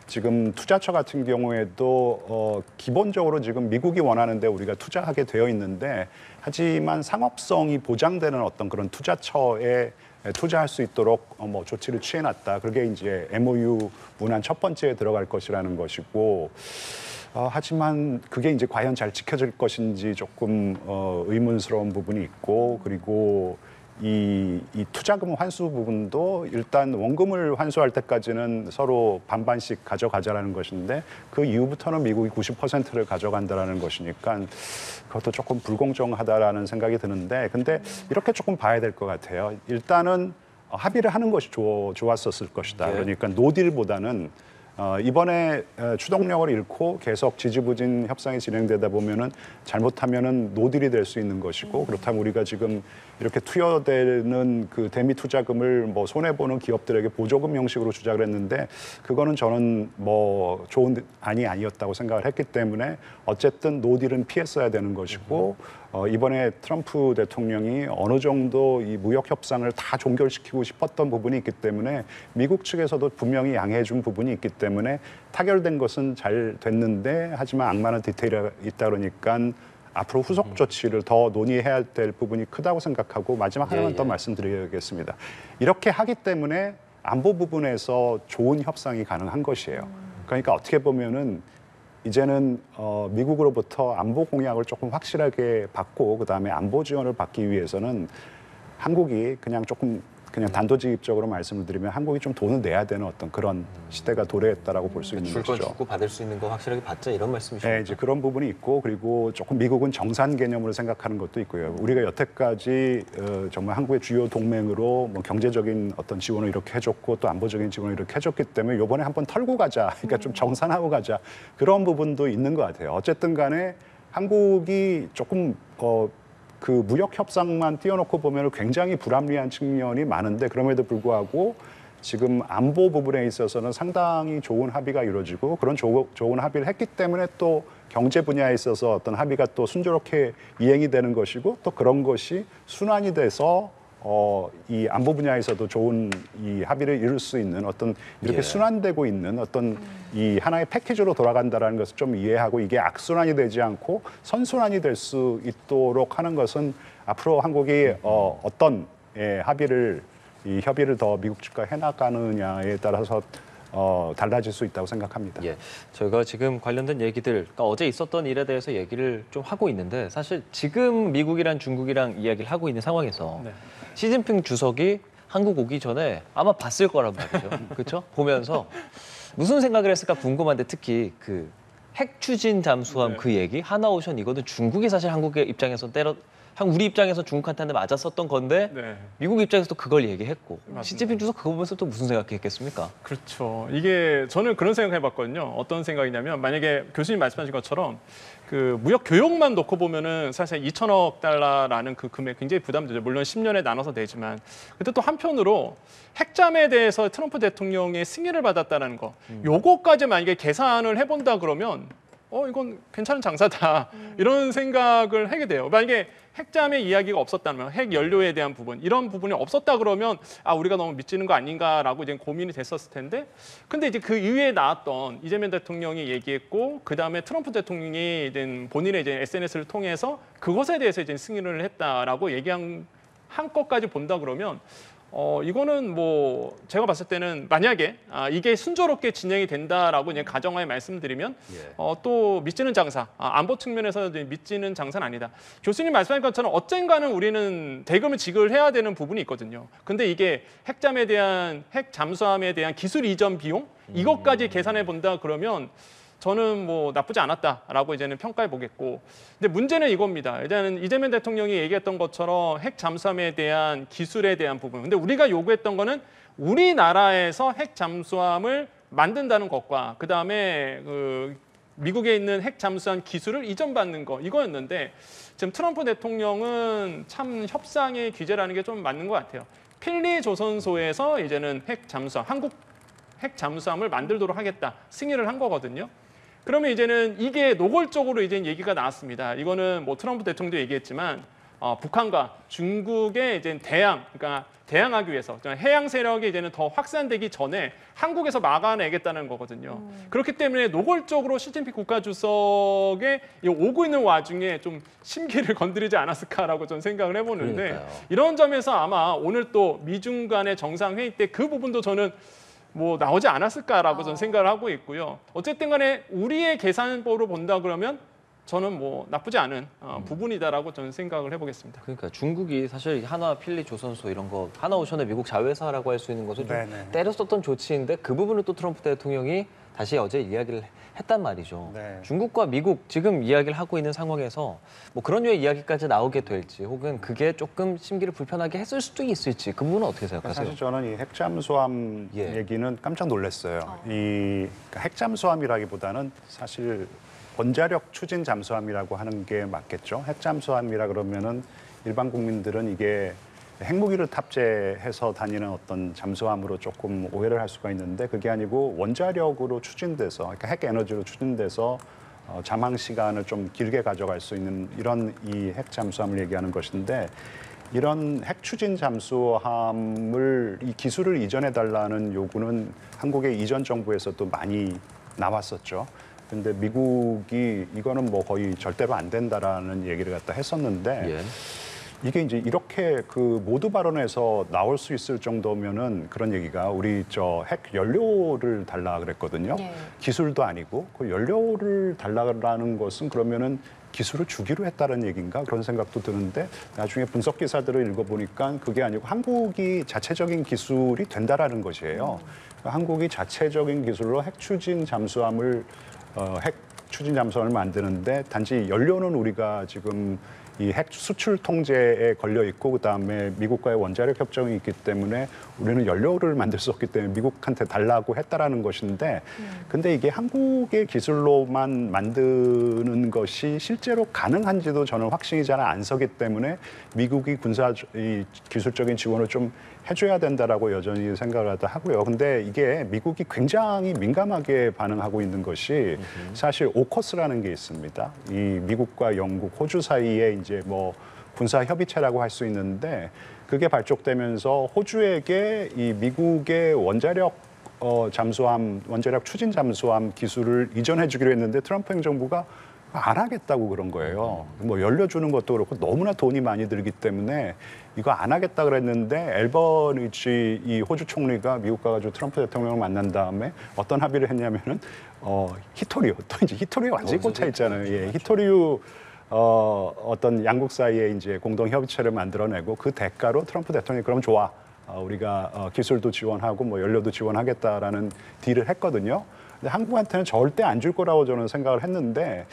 지금 투자처 같은 경우에도 기본적으로 지금 미국이 원하는데 우리가 투자하게 되어 있는데 하지만 상업성이 보장되는 어떤 그런 투자처에 투자할 수 있도록 뭐 조치를 취해놨다. 그게 이제 MOU 문안 첫 번째에 들어갈 것이라는 것이고 하지만 그게 이제 과연 잘 지켜질 것인지 조금 의문스러운 부분이 있고 그리고 이 투자금 환수 부분도 일단 원금을 환수할 때까지는 서로 반반씩 가져가자라는 것인데 그 이후부터는 미국이 90%를 가져간다라는 것이니까 그것도 조금 불공정하다라는 생각이 드는데 근데 이렇게 조금 봐야 될 것 같아요. 일단은 합의를 하는 것이 좋았었을 것이다. 예. 그러니까 노딜보다는 이번에 추동력을 잃고 계속 지지부진 협상이 진행되다 보면은 잘못하면은 노딜이 될 수 있는 것이고 그렇다면 우리가 지금 이렇게 투여되는 그 대미 투자금을 뭐 손해 보는 기업들에게 보조금 형식으로 주작을 했는데 그거는 저는 뭐 좋은 안이 아니었다고 생각을 했기 때문에 어쨌든 노딜은 피했어야 되는 것이고 이번에 트럼프 대통령이 어느 정도 이 무역 협상을 다 종결시키고 싶었던 부분이 있기 때문에 미국 측에서도 분명히 양해해 준 부분이 있기 때문에 타결된 것은 잘 됐는데 하지만 악마는 디테일이 있다 그러니까 앞으로 후속 조치를 더 논의해야 될 부분이 크다고 생각하고 마지막 하나만 더 말씀드리겠습니다. 이렇게 하기 때문에 안보 부분에서 좋은 협상이 가능한 것이에요. 그러니까 어떻게 보면은 이제는 미국으로부터 안보 공약을 조금 확실하게 받고 그다음에 안보 지원을 받기 위해서는 한국이 그냥 단도직입적으로 말씀을 드리면 한국이 좀 돈을 내야 되는 어떤 그런 시대가 도래했다라고 볼 수 있는 줄 건 것이죠. 주고 받을 수 있는 거 확실하게 받자 이런 말씀이시죠? 네, 이제 그런 부분이 있고 그리고 조금 미국은 정산 개념으로 생각하는 것도 있고요. 우리가 여태까지 정말 한국의 주요 동맹으로 뭐 경제적인 어떤 지원을 이렇게 해줬고 또 안보적인 지원을 이렇게 해줬기 때문에 이번에 한번 털고 가자. 그러니까 좀 정산하고 가자. 그런 부분도 있는 것 같아요. 어쨌든 간에 한국이 조금 그 무역 협상만 띄워놓고 보면 굉장히 불합리한 측면이 많은데 그럼에도 불구하고 지금 안보 부분에 있어서는 상당히 좋은 합의가 이루어지고 그런 좋은 합의를 했기 때문에 또 경제 분야에 있어서 어떤 합의가 또 순조롭게 이행이 되는 것이고 또 그런 것이 순환이 돼서 이 안보 분야에서도 좋은 이 합의를 이룰 수 있는 어떤 이렇게 순환되고 있는 어떤 이 하나의 패키지로 돌아간다라는 것을 좀 이해하고 이게 악순환이 되지 않고 선순환이 될 수 있도록 하는 것은 앞으로 한국이 어떤 이 협의를 더 미국 측과 해나가느냐에 따라서 달라질 수 있다고 생각합니다. 예, 저희가 지금 관련된 얘기들, 그러니까 어제 있었던 일에 대해서 얘기를 좀 하고 있는데 사실 지금 미국이랑 중국이랑 이야기를 하고 있는 상황에서 시진핑 주석이 한국 오기 전에 아마 봤을 거란 말이죠. 그렇죠? 보면서 무슨 생각을 했을까 궁금한데 특히 그 핵 추진 잠수함 그 얘기, 하나오션 이거는 중국이 사실 한국의 입장에서 우리 입장에서 중국한테 맞았었던 건데 미국 입장에서도 그걸 얘기했고 시진핑 주석 그거 보면서 또 무슨 생각했겠습니까? 그렇죠. 이게 저는 그런 생각 해봤거든요. 어떤 생각이냐면 만약에 교수님 말씀하신 것처럼 그 무역 교역만 놓고 보면은 사실 2천억 달러라는 그 금액 굉장히 부담되죠. 물론 10년에 나눠서 내지만 근데 또 한편으로 핵잠에 대해서 트럼프 대통령의 승인을 받았다는 거 요거까지 만약에 계산을 해본다 그러면 이건 괜찮은 장사다 이런 생각을 하게 돼요. 만약에 핵잠의 이야기가 없었다면 핵 연료에 대한 부분 이런 부분이 없었다 그러면 우리가 너무 미치는 거 아닌가라고 이제 고민이 됐었을 텐데 근데 이제 그 이후에 나왔던 이재명 대통령이 얘기했고 그 다음에 트럼프 대통령이 이제 본인의 이제 SNS를 통해서 그것에 대해서 이제 승인을 했다라고 얘기한 것까지 본다 그러면 이거는 뭐 제가 봤을 때는 만약에 이게 순조롭게 진행이 된다라고 이제 가정하에 말씀드리면 또 미치는 장사, 안보 측면에서 미치는 장사는 아니다. 교수님 말씀하신 것처럼 어쨌든가는 우리는 대금을 지급해야 되는 부분이 있거든요. 근데 이게 핵 잠수함에 대한 기술 이전 비용 이것까지 계산해 본다 그러면 저는 뭐 나쁘지 않았다라고 이제는 평가해 보겠고. 근데 문제는 이겁니다. 일단은 이재명 대통령이 얘기했던 것처럼 핵 잠수함에 대한 기술에 대한 부분. 근데 우리가 요구했던 거는 우리나라에서 핵 잠수함을 만든다는 것과 그다음에 그 미국에 있는 핵 잠수함 기술을 이전받는 거 이거였는데 지금 트럼프 대통령은 참 협상의 규제라는 게 좀 맞는 것 같아요. 필리 조선소에서 이제는 한국 핵 잠수함을 만들도록 하겠다 승인을 한 거거든요. 그러면 이제는 이게 노골적으로 이제 얘기가 나왔습니다. 이거는 뭐 트럼프 대통령도 얘기했지만 북한과 중국의 이제 그러니까 대항하기 위해서 해양 세력이 이제는 더 확산되기 전에 한국에서 막아내겠다는 거거든요. 그렇기 때문에 노골적으로 시진핑 국가주석의 오고 있는 와중에 좀 심기를 건드리지 않았을까라고 저는 생각을 해보는데 그러니까요. 이런 점에서 아마 오늘 또 미중 간의 정상회의 때 그 부분도 저는 뭐 나오지 않았을까라고 저는 생각을 하고 있고요. 어쨌든 간에 우리의 계산법으로 본다 그러면 저는 뭐 나쁘지 않은 부분이다라고 저는 생각을 해보겠습니다. 그러니까 중국이 사실 한화, 필리, 조선소 이런 거 하나오션의 미국 자회사라고 할 수 있는 것을 좀 때렸었던 조치인데 그 부분을 또 트럼프 대통령이 다시 어제 이야기를 했단 말이죠. 네. 중국과 미국 지금 이야기를 하고 있는 상황에서 뭐 그런 류의 이야기까지 나오게 될지 혹은 그게 조금 심기를 불편하게 했을 수도 있을지 그 부분은 어떻게 생각하세요? 사실 저는 이 핵잠수함 예. 얘기는 깜짝 놀랐어요. 그러니까 핵잠수함이라기보다는 사실 원자력 추진 잠수함이라고 하는 게 맞겠죠. 핵잠수함이라 그러면은 일반 국민들은 이게 핵무기를 탑재해서 다니는 어떤 잠수함으로 조금 오해를 할 수가 있는데 그게 아니고 원자력으로 추진돼서 그러니까 핵 에너지로 추진돼서 잠항 시간을 좀 길게 가져갈 수 있는 이런 이 핵 잠수함을 얘기하는 것인데 이런 핵 추진 잠수함을 이 기술을 이전해 달라는 요구는 한국의 이전 정부에서도 많이 나왔었죠. 근데 미국이 이거는 뭐 거의 절대로 안 된다라는 얘기를 갖다 했었는데 예. 이게 이제 이렇게 그 모두 발언에서 나올 수 있을 정도면은 그런 얘기가 우리 저 핵 연료를 달라 그랬거든요. 예. 기술도 아니고 그 연료를 달라는 것은 그러면은 기술을 주기로 했다는 얘기인가 그런 생각도 드는데 나중에 분석 기사들을 읽어보니까 그게 아니고 한국이 자체적인 기술이 된다라는 것이에요. 그러니까 한국이 자체적인 기술로 핵 추진 잠수함을 만드는데 단지 연료는 우리가 지금 이 핵 수출 통제에 걸려 있고 그다음에 미국과의 원자력 협정이 있기 때문에 우리는 연료를 만들 수 없기 때문에 미국한테 달라고 했다라는 것인데 근데 이게 한국의 기술로만 만드는 것이 실제로 가능한지도 저는 확신이 잘 안 서기 때문에 미국이 이 기술적인 지원을 좀 해줘야 된다라고 여전히 생각을 하고요. 근데 이게 미국이 굉장히 민감하게 반응하고 있는 것이 사실 오커스라는 게 있습니다. 이 미국과 영국, 호주 사이에 이제 뭐 군사 협의체라고 할 수 있는데 그게 발족되면서 호주에게 이 미국의 원자력 원자력 추진 잠수함 기술을 이전해 주기로 했는데 트럼프 행정부가 안 하겠다고 그런 거예요. 뭐 연료 주는 것도 그렇고 너무나 돈이 많이 들기 때문에 이거 안 하겠다 그랬는데 앨버니지 이 호주 총리가 미국 가가지고 트럼프 대통령을 만난 다음에 어떤 합의를 했냐면은 히토리오 또 이제 히토리오 완전히 꽂혀 있잖아요. 예, 히토리오 어떤 양국 사이에 이제 공동 협의체를 만들어내고 그 대가로 트럼프 대통령이 그럼 좋아. 우리가 기술도 지원하고 뭐 연료도 지원하겠다라는 딜을 했거든요. 근데 한국한테는 절대 안 줄 거라고 저는 생각을 했는데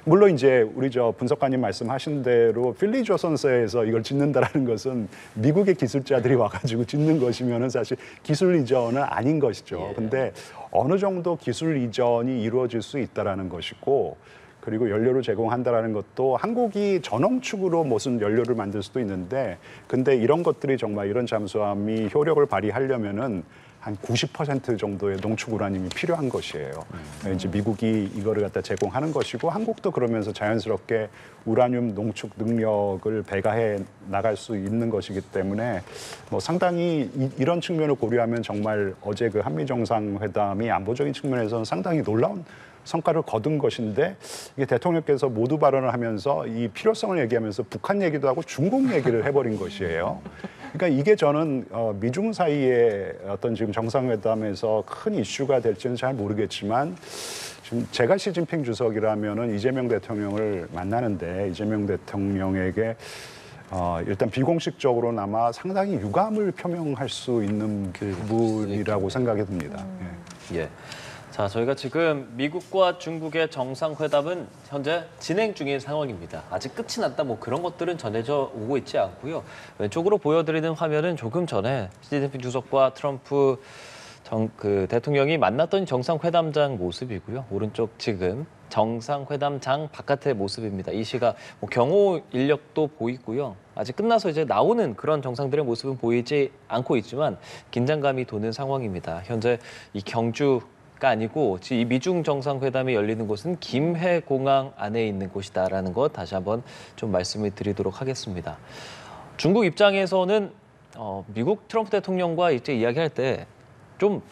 물론 이제 우리 저 분석관님 말씀하신 대로 필리 조선사에서 이걸 짓는다라는 것은 미국의 기술자들이 와가지고 짓는 것이면은 사실 기술 이전은 아닌 것이죠. 예. 근데 어느 정도 기술 이전이 이루어질 수 있다라는 것이고 그리고 연료를 제공한다라는 것도 한국이 전원축으로 무슨 연료를 만들 수도 있는데 근데 이런 것들이 정말 이런 잠수함이 효력을 발휘하려면은 한 90% 정도의 농축 우라늄이 필요한 것이에요. 이제 미국이 이거를 갖다 제공하는 것이고 한국도 그러면서 자연스럽게 우라늄 농축 능력을 배가해 나갈 수 있는 것이기 때문에 뭐 상당히 이런 측면을 고려하면 정말 어제 그 한미 정상회담이 안보적인 측면에서는 상당히 놀라운 성과를 거둔 것인데 이게 대통령께서 모두 발언을 하면서 이 필요성을 얘기하면서 북한 얘기도 하고 중국 얘기를 해버린 것이에요. 그러니까 이게 저는 미중 사이의 어떤 지금 정상회담에서 큰 이슈가 될지는 잘 모르겠지만 지금 제가 시진핑 주석이라면은 이재명 대통령을 만나는데 이재명 대통령에게 일단 비공식적으로나마 상당히 유감을 표명할 수 있는 부분이라고 생각이 듭니다. 예. 자, 저희가 지금 미국과 중국의 정상회담은 현재 진행 중인 상황입니다. 아직 끝이 났다 뭐 그런 것들은 전해져 오고 있지 않고요. 왼쪽으로 보여드리는 화면은 조금 전에 시진핑 주석과 트럼프 대통령이 만났던 정상회담장 모습이고요. 오른쪽 지금 정상회담장 바깥의 모습입니다. 이 시각 뭐 경호 인력도 보이고요. 아직 끝나서 이제 나오는 그런 정상들의 모습은 보이지 않고 있지만 긴장감이 도는 상황입니다. 현재 이 경주가 아니고 이 미중 정상회담이 열리는 곳은 김해공항 안에 있는 곳이다라는 것 다시 한번 좀 말씀을 드리도록 하겠습니다. 중국 입장에서는 미국 트럼프 대통령과 이제 이야기할 때 좀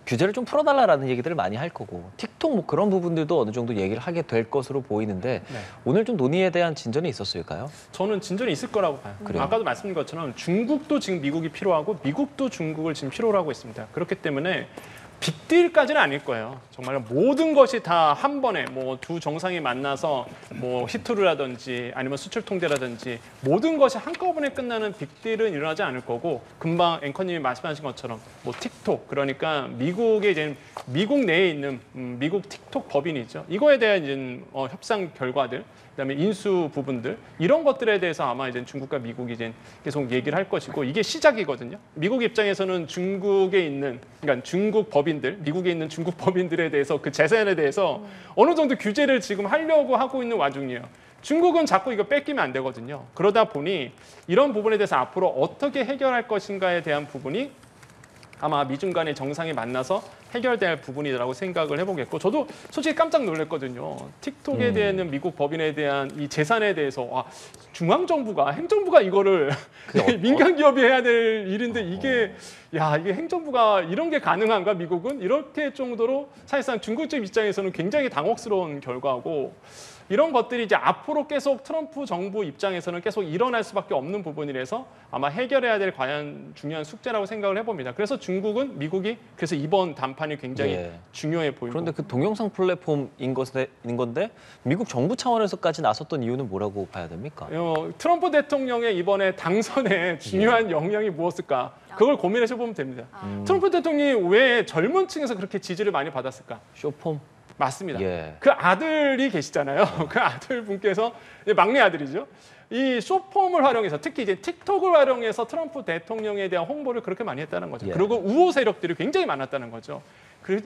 규제를 좀 풀어달라라는 얘기들을 많이 할 거고 틱톡 뭐 그런 부분들도 어느 정도 얘기를 하게 될 것으로 보이는데 네. 오늘 좀 논의에 대한 진전이 있었을까요? 저는 진전이 있을 거라고 봐요. 그래요? 아까도 말씀드린 것처럼 중국도 지금 미국이 필요하고 미국도 중국을 지금 필요로 하고 있습니다. 그렇기 때문에 빅딜까지는 아닐 거예요. 정말 모든 것이 다 한 번에 뭐 두 정상이 만나서 뭐 히트루라든지 아니면 수출 통제라든지 모든 것이 한꺼번에 끝나는 빅딜은 일어나지 않을 거고 금방 앵커님이 말씀하신 것처럼 뭐 틱톡 그러니까 미국의 이제 미국 내에 있는 미국 틱톡 법인이 있죠. 이거에 대한 이제 협상 결과들 그다음에 인수 부분들 이런 것들에 대해서 아마 이제 중국과 미국이 이제 계속 얘기를 할 것이고 이게 시작이거든요. 미국 입장에서는 중국에 있는 그러니까 중국 법인들, 미국에 있는 중국 법인들에 대해서 그 재산에 대해서 어느 정도 규제를 지금 하려고 하고 있는 와중이에요. 중국은 자꾸 이거 뺏기면 안 되거든요. 그러다 보니 이런 부분에 대해서 앞으로 어떻게 해결할 것인가에 대한 부분이 아마 미중 간의 정상이 만나서 해결될 부분이라고 생각을 해보겠고 저도 솔직히 깜짝 놀랐거든요. 틱톡에 대한 미국 법인에 대한 이 재산에 대해서 와, 중앙정부가 행정부가 이거를 민간 기업이 해야 될 일인데 이게 이게 행정부가 이런 게 가능한가 미국은 이렇게 정도로 사실상 중국 쪽 입장에서는 굉장히 당혹스러운 결과고 이런 것들이 이제 앞으로 계속 트럼프 정부 입장에서는 계속 일어날 수밖에 없는 부분이라서 아마 해결해야 될 과연 중요한 숙제라고 생각을 해봅니다. 그래서 중국은 미국이 그래서 이번 담판이 굉장히 중요해 보이고 그런데 그 동영상 플랫폼인 건데 미국 정부 차원에서까지 나섰던 이유는 뭐라고 봐야 됩니까? 트럼프 대통령의 이번에 당선에 중요한 영향이 무엇일까? 그걸 고민해서 보면 됩니다. 트럼프 대통령이 왜 젊은 층에서 그렇게 지지를 많이 받았을까? 쇼폼? 맞습니다. 그 아들이 계시잖아요. 그 아들 분께서 막내 아들이죠. 이 쇼폼을 활용해서 특히 이제 틱톡을 활용해서 트럼프 대통령에 대한 홍보를 그렇게 많이 했다는 거죠. 그리고 우호 세력들이 굉장히 많았다는 거죠.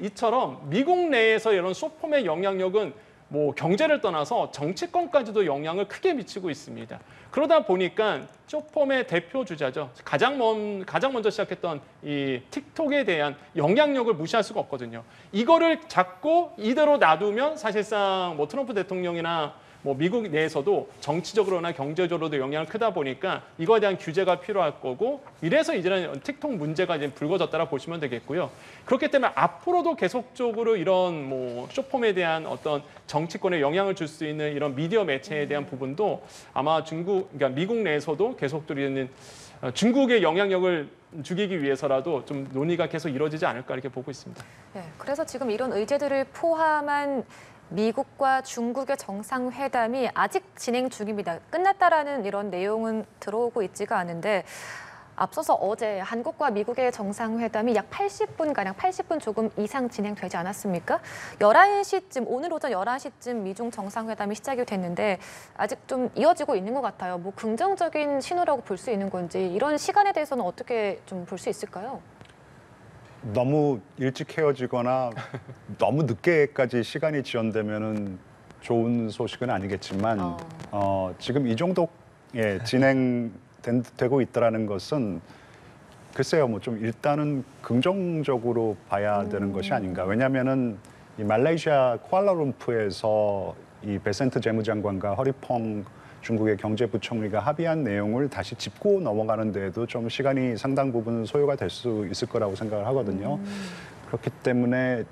이처럼 미국 내에서 이런 쇼폼의 영향력은 뭐 경제를 떠나서 정치권까지도 영향을 크게 미치고 있습니다. 그러다 보니까 쇼폼의 대표 주자죠. 가장 먼저 시작했던 이 틱톡에 대한 영향력을 무시할 수가 없거든요. 이거를 잡고 이대로 놔두면 사실상 뭐 트럼프 대통령이나 뭐 미국 내에서도 정치적으로나 경제적으로도 영향이 크다 보니까 이거에 대한 규제가 필요할 거고 이래서 이제는 틱톡 문제가 이제 불거졌다라 보시면 되겠고요. 그렇기 때문에 앞으로도 계속적으로 이런 뭐 쇼폼에 대한 어떤 정치권에 영향을 줄 수 있는 이런 미디어 매체에 대한 부분도 아마 그러니까 미국 내에서도 계속적으로 있는 중국의 영향력을 죽이기 위해서라도 좀 논의가 계속 이루어지지 않을까 이렇게 보고 있습니다. 네, 그래서 지금 이런 의제들을 포함한 미국과 중국의 정상회담이 아직 진행 중입니다. 끝났다라는 이런 내용은 들어오고 있지가 않은데 앞서서 어제 한국과 미국의 정상회담이 약 80분가량, 80분 조금 이상 진행되지 않았습니까? 11시쯤, 오늘 오전 11시쯤 미중 정상회담이 시작이 됐는데 아직 좀 이어지고 있는 것 같아요. 뭐 긍정적인 신호라고 볼 수 있는 건지 이런 시간에 대해서는 어떻게 좀 볼 수 있을까요? 너무 일찍 헤어지거나 너무 늦게까지 시간이 지연되면은 좋은 소식은 아니겠지만 지금 이 정도 진행되고 있다라는 것은 글쎄요, 뭐 좀 일단은 긍정적으로 봐야 되는 것이 아닌가. 왜냐하면은 이 말레이시아 쿠알라룸푸르에서 이 베센트 재무장관과 허리펑 중국의 경제부총리가 합의한 내용을 다시 짚고 넘어가는 데에도 좀 시간이 상당 부분 소요가 될 수 있을 거라고 생각을 하거든요. 그렇기 때문에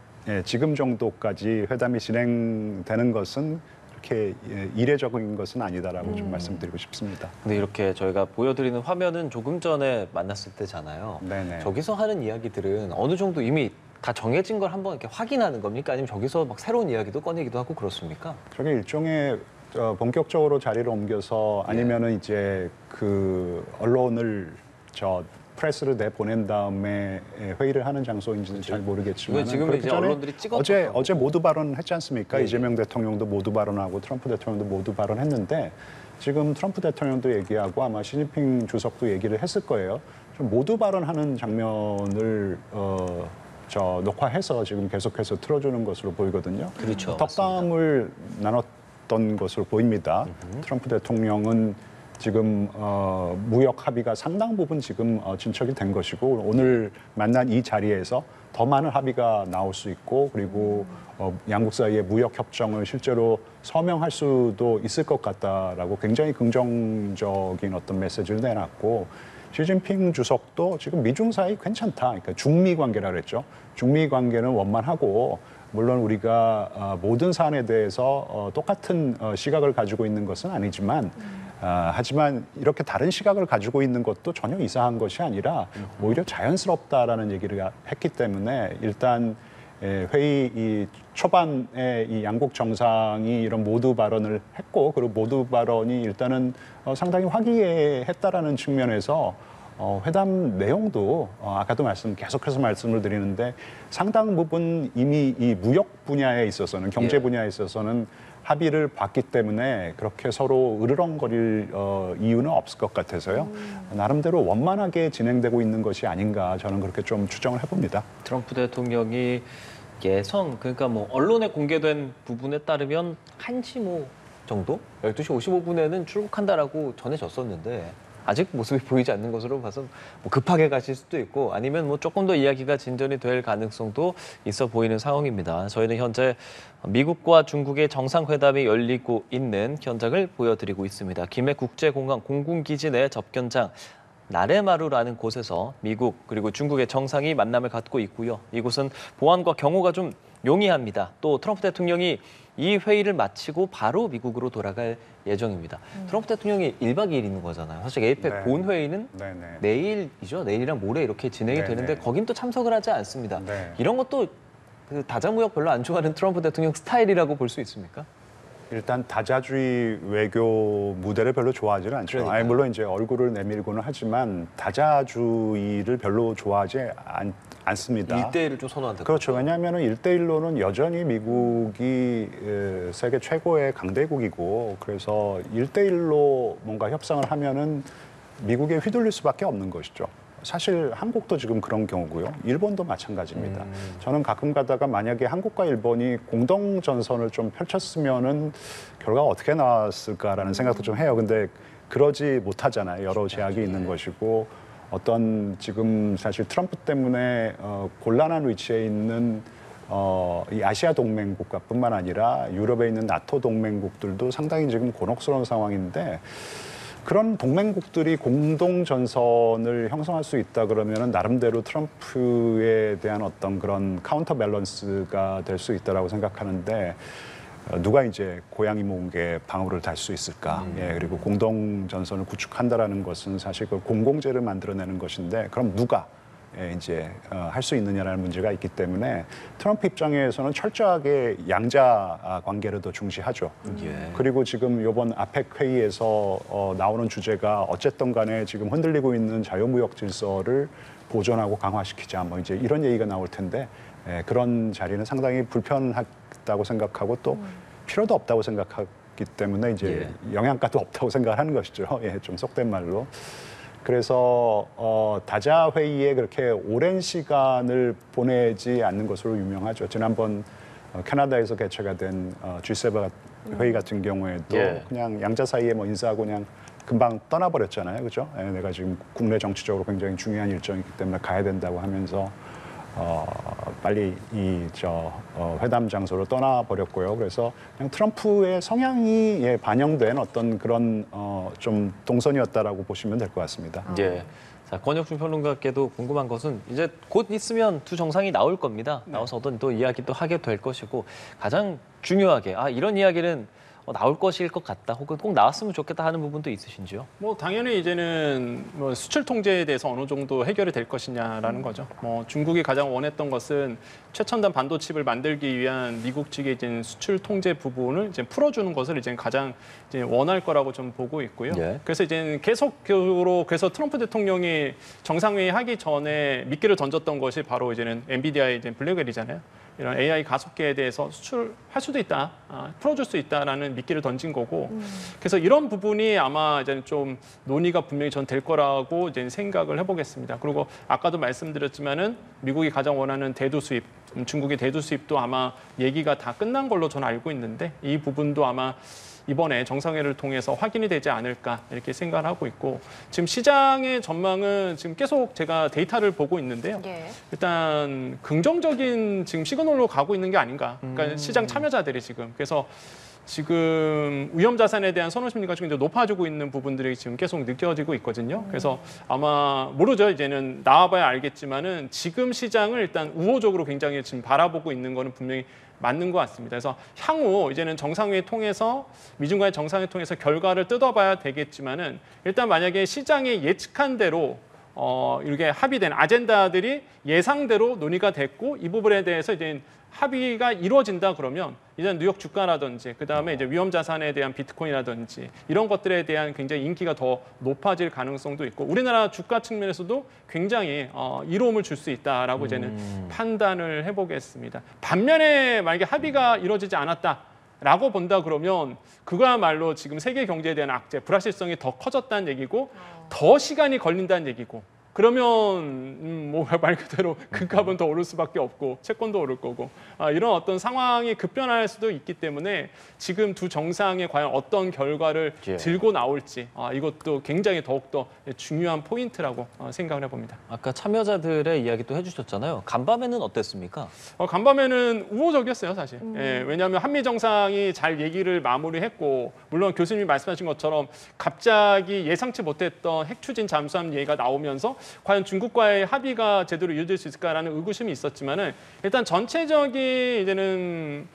지금 정도까지 회담이 진행되는 것은 그렇게 이례적인 것은 아니다라고 좀 말씀드리고 싶습니다. 근데 이렇게 저희가 보여드리는 화면은 조금 전에 만났을 때잖아요. 네네. 저기서 하는 이야기들은 어느 정도 이미 다 정해진 걸 한번 이렇게 확인하는 겁니까? 아니면 저기서 막 새로운 이야기도 꺼내기도 하고 그렇습니까? 저게 일종의 본격적으로 자리를 옮겨서 아니면은 이제 그 언론을 프레스를 내보낸 다음에 회의를 하는 장소인지는 잘 모르겠지만 지금 이제 언론들이 찍었죠. 어제 모두 발언했지 않습니까? 이재명 대통령도 모두 발언하고 트럼프 대통령도 모두 발언했는데 지금 트럼프 대통령도 얘기하고 아마 시진핑 주석도 얘기를 했을 거예요. 좀 모두 발언하는 장면을 녹화해서 지금 계속해서 틀어주는 것으로 보이거든요. 그렇죠. 덕담을 나눴던 것으로 보입니다. 트럼프 대통령은 지금 무역 합의가 상당 부분 지금 진척이 된 것이고 오늘 만난 이 자리에서 더 많은 합의가 나올 수 있고 그리고 양국 사이의 무역 협정을 실제로 서명할 수도 있을 것 같다라고 굉장히 긍정적인 어떤 메시지를 내놨고 시진핑 주석도 지금 미중 사이 괜찮다. 그러니까 중미 관계라 그랬죠. 중미 관계는 원만하고 물론 우리가 모든 사안에 대해서 똑같은 시각을 가지고 있는 것은 아니지만 하지만 이렇게 다른 시각을 가지고 있는 것도 전혀 이상한 것이 아니라 오히려 자연스럽다라는 얘기를 했기 때문에 일단 회의 이 초반에 이 양국 정상이 이런 모두 발언을 했고 그리고 모두 발언이 일단은 상당히 화기애애했다라는 측면에서 회담 내용도 아까도 계속해서 말씀을 드리는데 상당 부분 이미 이 무역 분야에 있어서는 경제 분야에 있어서는 합의를 봤기 때문에 그렇게 서로 으르렁거릴 이유는 없을 것 같아서요. 나름대로 원만하게 진행되고 있는 것이 아닌가 저는 그렇게 좀 추정을 해봅니다. 트럼프 대통령이 그러니까 뭐 언론에 공개된 부분에 따르면 1시 정도? 12시 55분에는 출국한다라고 전해졌었는데 아직 모습이 보이지 않는 것으로 봐서 뭐 급하게 가실 수도 있고 아니면 뭐 조금 더 이야기가 진전이 될 가능성도 있어 보이는 상황입니다. 저희는 현재 미국과 중국의 정상회담이 열리고 있는 현장을 보여드리고 있습니다. 김해 국제공항 공군기지 내 접견장 나레마루라는 곳에서 미국 그리고 중국의 정상이 만남을 갖고 있고요. 이곳은 보안과 경호가 좀 용이합니다. 또 트럼프 대통령이 이 회의를 마치고 바로 미국으로 돌아갈 예정입니다. 트럼프 대통령이 1박 2일 있는 거잖아요. 사실 에이펙 본회의는 내일이죠. 내일이랑 모레 이렇게 진행이 되는데 거긴 또 참석을 하지 않습니다. 이런 것도 그 다자무역 별로 안 좋아하는 트럼프 대통령 스타일이라고 볼 수 있습니까? 일단 다자주의 외교 무대를 별로 좋아하지는 않죠. 아니, 물론 이제 얼굴을 내밀고는 하지만 다자주의를 별로 좋아하지 않습니다. 1대1을 좀 선호한다. 그렇죠. 왜냐하면 1대1로는 여전히 미국이 세계 최고의 강대국이고 그래서 1대1로 뭔가 협상을 하면은 미국에 휘둘릴 수밖에 없는 것이죠. 사실 한국도 지금 그런 경우고요. 일본도 마찬가지입니다. 저는 가끔 가다가 만약에 한국과 일본이 공동 전선을 좀 펼쳤으면은 결과가 어떻게 나왔을까라는 생각도 좀 해요. 근데 그러지 못하잖아요. 여러 제약이 있는 것이고 어떤 지금 사실 트럼프 때문에 곤란한 위치에 있는 이 아시아 동맹 국가뿐만 아니라 유럽에 있는 나토 동맹국들도 상당히 지금 곤혹스러운 상황인데 그런 동맹국들이 공동 전선을 형성할 수 있다 그러면은 나름대로 트럼프에 대한 어떤 그런 카운터 밸런스가 될 수 있다라고 생각하는데 누가 이제 고양이 목에 방울을 달 수 있을까? 그리고 공동 전선을 구축한다라는 것은 사실 그 공공재를 만들어내는 것인데 그럼 누가 이제 할 수 있느냐라는 문제가 있기 때문에 트럼프 입장에서는 철저하게 양자 관계를 더 중시하죠. 그리고 지금 이번 아펙 회의에서 나오는 주제가 어쨌든 간에 지금 흔들리고 있는 자유무역 질서를 보존하고 강화시키자 뭐 이제 이런 얘기가 나올 텐데 그런 자리는 상당히 불편하다고 생각하고 또 필요도 없다고 생각하기 때문에 이제 영양가도 없다고 생각하는 것이죠. 좀 속된 말로. 그래서 다자 회의에 그렇게 오랜 시간을 보내지 않는 것으로 유명하죠. 지난번 캐나다에서 개최가 된 G7 회의 같은 경우에도 그냥 양자 사이에 뭐 인사하고 그냥 금방 떠나버렸잖아요, 그렇죠? 내가 지금 국내 정치적으로 굉장히 중요한 일정이기 때문에 가야 된다고 하면서 빨리 회담 장소로 떠나버렸고요. 그래서 그냥 트럼프의 성향이 반영된 어떤 그런 좀 동선이었다라고 보시면 될 것 같습니다. 자, 권혁중 평론가께도 궁금한 것은 이제 곧 있으면 두 정상이 나올 겁니다. 나와서 어떤 또 이야기 또 하게 될 것이고 가장 중요하게 이런 이야기는 나올 것일 것 같다 혹은 꼭 나왔으면 좋겠다 하는 부분도 있으신지요? 뭐 당연히 이제는 뭐 수출 통제에 대해서 어느 정도 해결이 될 것이냐라는 거죠. 뭐 중국이 가장 원했던 것은 최첨단 반도체를 만들기 위한 미국 측의 이제 수출 통제 부분을 이제 풀어주는 것을 이제 가장 이제 원할 거라고 좀 보고 있고요. 그래서 이제 계속적으로 그래서 트럼프 대통령이 정상회의 하기 전에 미끼를 던졌던 것이 바로 이제는 엔비디아의 이제 블랙웰이잖아요. 이런 AI 가속기에 대해서 수출할 수도 있다, 풀어줄 수 있다라는 미끼를 던진 거고, 그래서 이런 부분이 아마 이제 좀 논의가 분명히 전 될 거라고 이제 생각을 해보겠습니다. 그리고 아까도 말씀드렸지만은 미국이 가장 원하는 대두 수입, 중국의 대두 수입도 아마 얘기가 다 끝난 걸로 저는 알고 있는데 이 부분도 아마 이번에 정상회의를 통해서 확인이 되지 않을까 이렇게 생각을 하고 있고 지금 시장의 전망은 지금 계속 제가 데이터를 보고 있는데요. 일단 긍정적인 지금 시그널로 가고 있는 게 아닌가. 그러니까 시장 참여자들이 지금 그래서 지금 위험 자산에 대한 선호 심리가 지금 이제 높아지고 있는 부분들이 지금 계속 느껴지고 있거든요. 그래서 아마 모르죠. 이제는 나와봐야 알겠지만은 지금 시장을 일단 우호적으로 굉장히 지금 바라보고 있는 거는 분명히 맞는 것 같습니다. 그래서 향후 이제는 정상회의 통해서 미중 간의 정상회의 통해서 결과를 뜯어봐야 되겠지만은 일단 만약에 시장이 예측한 대로 이렇게 합의된 아젠다들이 예상대로 논의가 됐고 이 부분에 대해서 이제 합의가 이루어진다 그러면 이제 뉴욕 주가라든지 그다음에 이제 위험 자산에 대한 비트코인이라든지 이런 것들에 대한 굉장히 인기가 더 높아질 가능성도 있고 우리나라 주가 측면에서도 굉장히 이로움을 줄 수 있다라고 이제는 판단을 해보겠습니다. 반면에 만약에 합의가 이루어지지 않았다라고 본다 그러면 그거야말로 지금 세계 경제에 대한 악재, 불확실성이 더 커졌다는 얘기고 더 시간이 걸린다는 얘기고 그러면 뭐 말 그대로 금값은 더 오를 수밖에 없고 채권도 오를 거고 이런 어떤 상황이 급변할 수도 있기 때문에 지금 두 정상에 과연 어떤 결과를 들고 나올지 이것도 굉장히 더욱더 중요한 포인트라고 생각을 해봅니다. 아까 참여자들의 이야기도 해주셨잖아요. 간밤에는 어땠습니까? 간밤에는 우호적이었어요, 사실. 예, 왜냐하면 한미 정상이 잘 얘기를 마무리했고 물론 교수님이 말씀하신 것처럼 갑자기 예상치 못했던 핵 추진 잠수함 얘기가 나오면서 과연 중국과의 합의가 제대로 이루어질 수 있을까라는 의구심이 있었지만은 일단 전체적인 이제는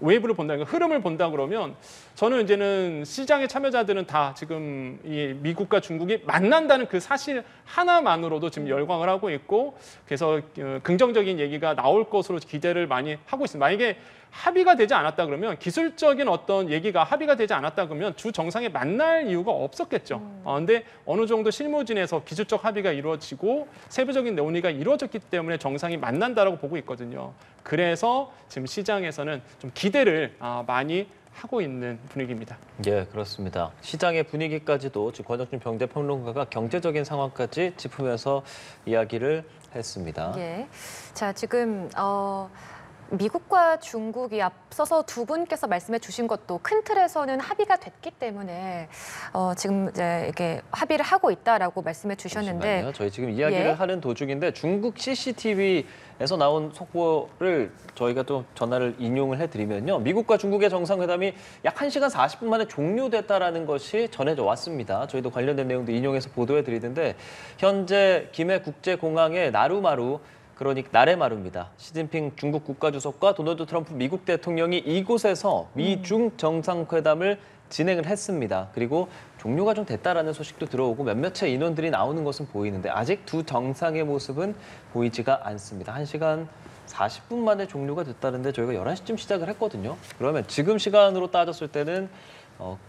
웨이브를 본다, 흐름을 본다 그러면 저는 이제는 시장의 참여자들은 다 지금 이 미국과 중국이 만난다는 그 사실 하나만으로도 지금 열광을 하고 있고 그래서 긍정적인 얘기가 나올 것으로 기대를 많이 하고 있습니다. 만약에 합의가 되지 않았다 그러면 기술적인 어떤 얘기가 합의가 되지 않았다 그러면 주 정상에 만날 이유가 없었겠죠. 근데 어느 정도 실무진에서 기술적 합의가 이루어지고 세부적인 논의가 이루어졌기 때문에 정상이 만난다라고 보고 있거든요. 그래서 지금 시장에서는 좀 기대를 많이 하고 있는 분위기입니다. 예, 그렇습니다. 시장의 분위기까지도 지금 권혁준 경제평론가가 경제적인 상황까지 짚으면서 이야기를 했습니다. 예. 자, 지금 미국과 중국이 앞서서 두 분께서 말씀해 주신 것도 큰 틀에서는 합의가 됐기 때문에 지금 이제 이렇게 합의를 하고 있다라고 말씀해 주셨는데 잠시만요. 저희 지금 이야기를 하는 도중인데 중국 CCTV에서 나온 속보를 저희가 또 전화를 인용을 해드리면요. 미국과 중국의 정상회담이 약 1시간 40분 만에 종료됐다라는 것이 전해져 왔습니다. 저희도 관련된 내용도 인용해서 보도해드리는데 현재 김해국제공항의 나루마루 그러니까 나레마루입니다. 시진핑 중국 국가주석과 도널드 트럼프 미국 대통령이 이곳에서 미중 정상회담을 진행을 했습니다. 그리고 종료가 좀 됐다라는 소식도 들어오고 몇몇의 인원들이 나오는 것은 보이는데 아직 두 정상의 모습은 보이지가 않습니다. 1시간 40분 만에 종료가 됐다는데 저희가 11시쯤 시작을 했거든요. 그러면 지금 시간으로 따졌을 때는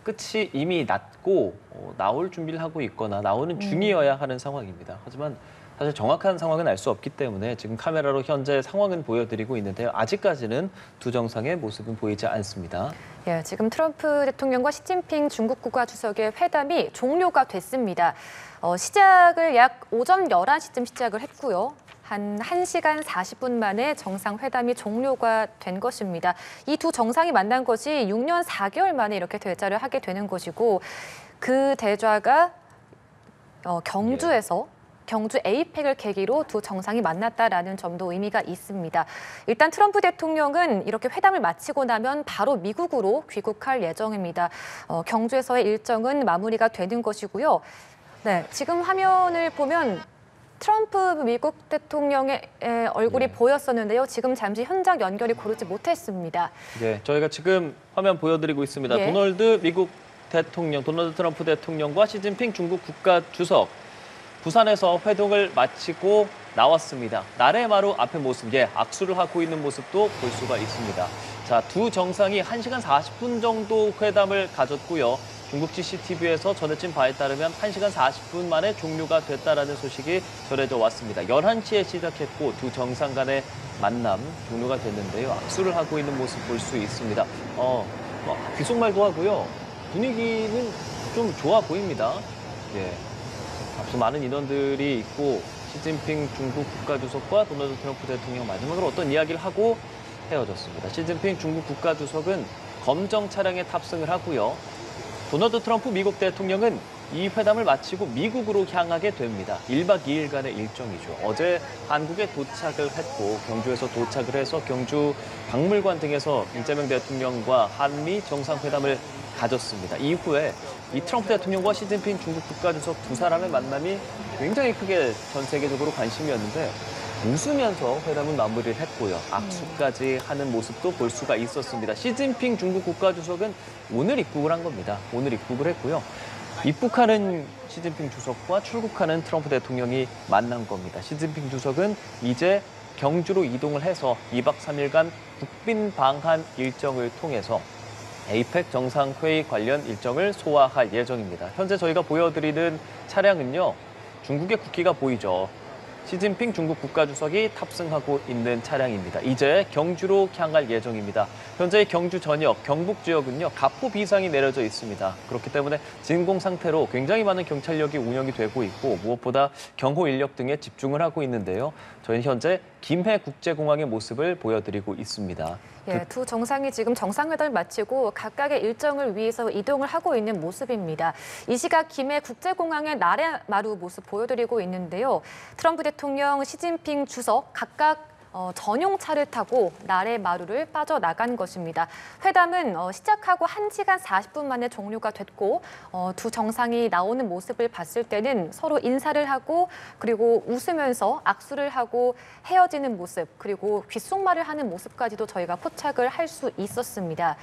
끝이 이미 났고 나올 준비를 하고 있거나 나오는 중이어야 하는 상황입니다. 하지만 사실 정확한 상황은 알 수 없기 때문에 지금 카메라로 현재 상황은 보여드리고 있는데요. 아직까지는 두 정상의 모습은 보이지 않습니다. 예, 지금 트럼프 대통령과 시진핑 중국 국가주석의 회담이 종료가 됐습니다. 시작을 약 오전 11시쯤 시작을 했고요. 한 1시간 40분 만에 정상회담이 종료가 된 것입니다. 이 두 정상이 만난 것이 6년 4개월 만에 이렇게 대자를 하게 되는 것이고 그 대좌가 경주에서 경주 에이펙을 계기로 두 정상이 만났다라는 점도 의미가 있습니다. 일단 트럼프 대통령은 이렇게 회담을 마치고 나면 바로 미국으로 귀국할 예정입니다. 경주에서의 일정은 마무리가 되는 것이고요. 네, 지금 화면을 보면 트럼프 미국 대통령의 얼굴이 보였었는데요. 지금 잠시 현장 연결이 고르지 못했습니다. 네, 저희가 지금 화면 보여드리고 있습니다. 도널드 미국 대통령, 도널드 트럼프 대통령과 시진핑 중국 국가주석 부산에서 회동을 마치고 나왔습니다. 나레마루 앞의 모습, 악수를 하고 있는 모습도 볼 수가 있습니다. 자, 두 정상이 1시간 40분 정도 회담을 가졌고요. 중국 CCTV에서 전해진 바에 따르면 1시간 40분 만에 종료가 됐다라는 소식이 전해져 왔습니다. 11시에 시작했고 두 정상 간의 만남 종료가 됐는데요. 악수를 하고 있는 모습 볼 수 있습니다. 귓속말도 하고요. 분위기는 좀 좋아 보입니다. 예. 앞서 많은 인원들이 있고 시진핑 중국 국가주석과 도널드 트럼프 대통령 마지막으로 어떤 이야기를 하고 헤어졌습니다. 시진핑 중국 국가주석은 검정 차량에 탑승을 하고요. 도널드 트럼프 미국 대통령은 이 회담을 마치고 미국으로 향하게 됩니다. 1박 2일간의 일정이죠. 어제 한국에 도착을 했고 경주에서 도착을 해서 경주 박물관 등에서 이재명 대통령과 한미 정상회담을 가졌습니다. 이후에 이 트럼프 대통령과 시진핑 중국 국가주석 두 사람의 만남이 굉장히 크게 전 세계적으로 관심이었는데 웃으면서 회담은 마무리를 했고요. 악수까지 하는 모습도 볼 수가 있었습니다. 시진핑 중국 국가주석은 오늘 입국을 한 겁니다. 오늘 입국을 했고요. 입국하는 시진핑 주석과 출국하는 트럼프 대통령이 만난 겁니다. 시진핑 주석은 이제 경주로 이동을 해서 2박 3일간 국빈 방한 일정을 통해서 에이펙 정상회의 관련 일정을 소화할 예정입니다. 현재 저희가 보여드리는 차량은요, 중국의 국기가 보이죠. 시진핑 중국 국가주석이 탑승하고 있는 차량입니다. 이제 경주로 향할 예정입니다. 현재 경주 전역, 경북 지역은요, 가포 비상이 내려져 있습니다. 그렇기 때문에 진공 상태로 굉장히 많은 경찰력이 운영이 되고 있고 무엇보다 경호 인력 등에 집중을 하고 있는데요. 저희는 현재 김해 국제공항의 모습을 보여드리고 있습니다. 예, 두 정상이 지금 정상회담을 마치고 각각의 일정을 위해서 이동을 하고 있는 모습입니다. 이 시각 김해 국제공항의 나래마루 모습 보여드리고 있는데요. 트럼프 대통령, 시진핑 주석 각각 전용차를 타고 나래마루를 빠져나간 것입니다. 회담은 시작하고 1시간 40분 만에 종료가 됐고 두 정상이 나오는 모습을 봤을 때는 서로 인사를 하고 그리고 웃으면서 악수를 하고 헤어지는 모습 그리고 귓속말을 하는 모습까지도 저희가 포착을 할 수 있었습니다.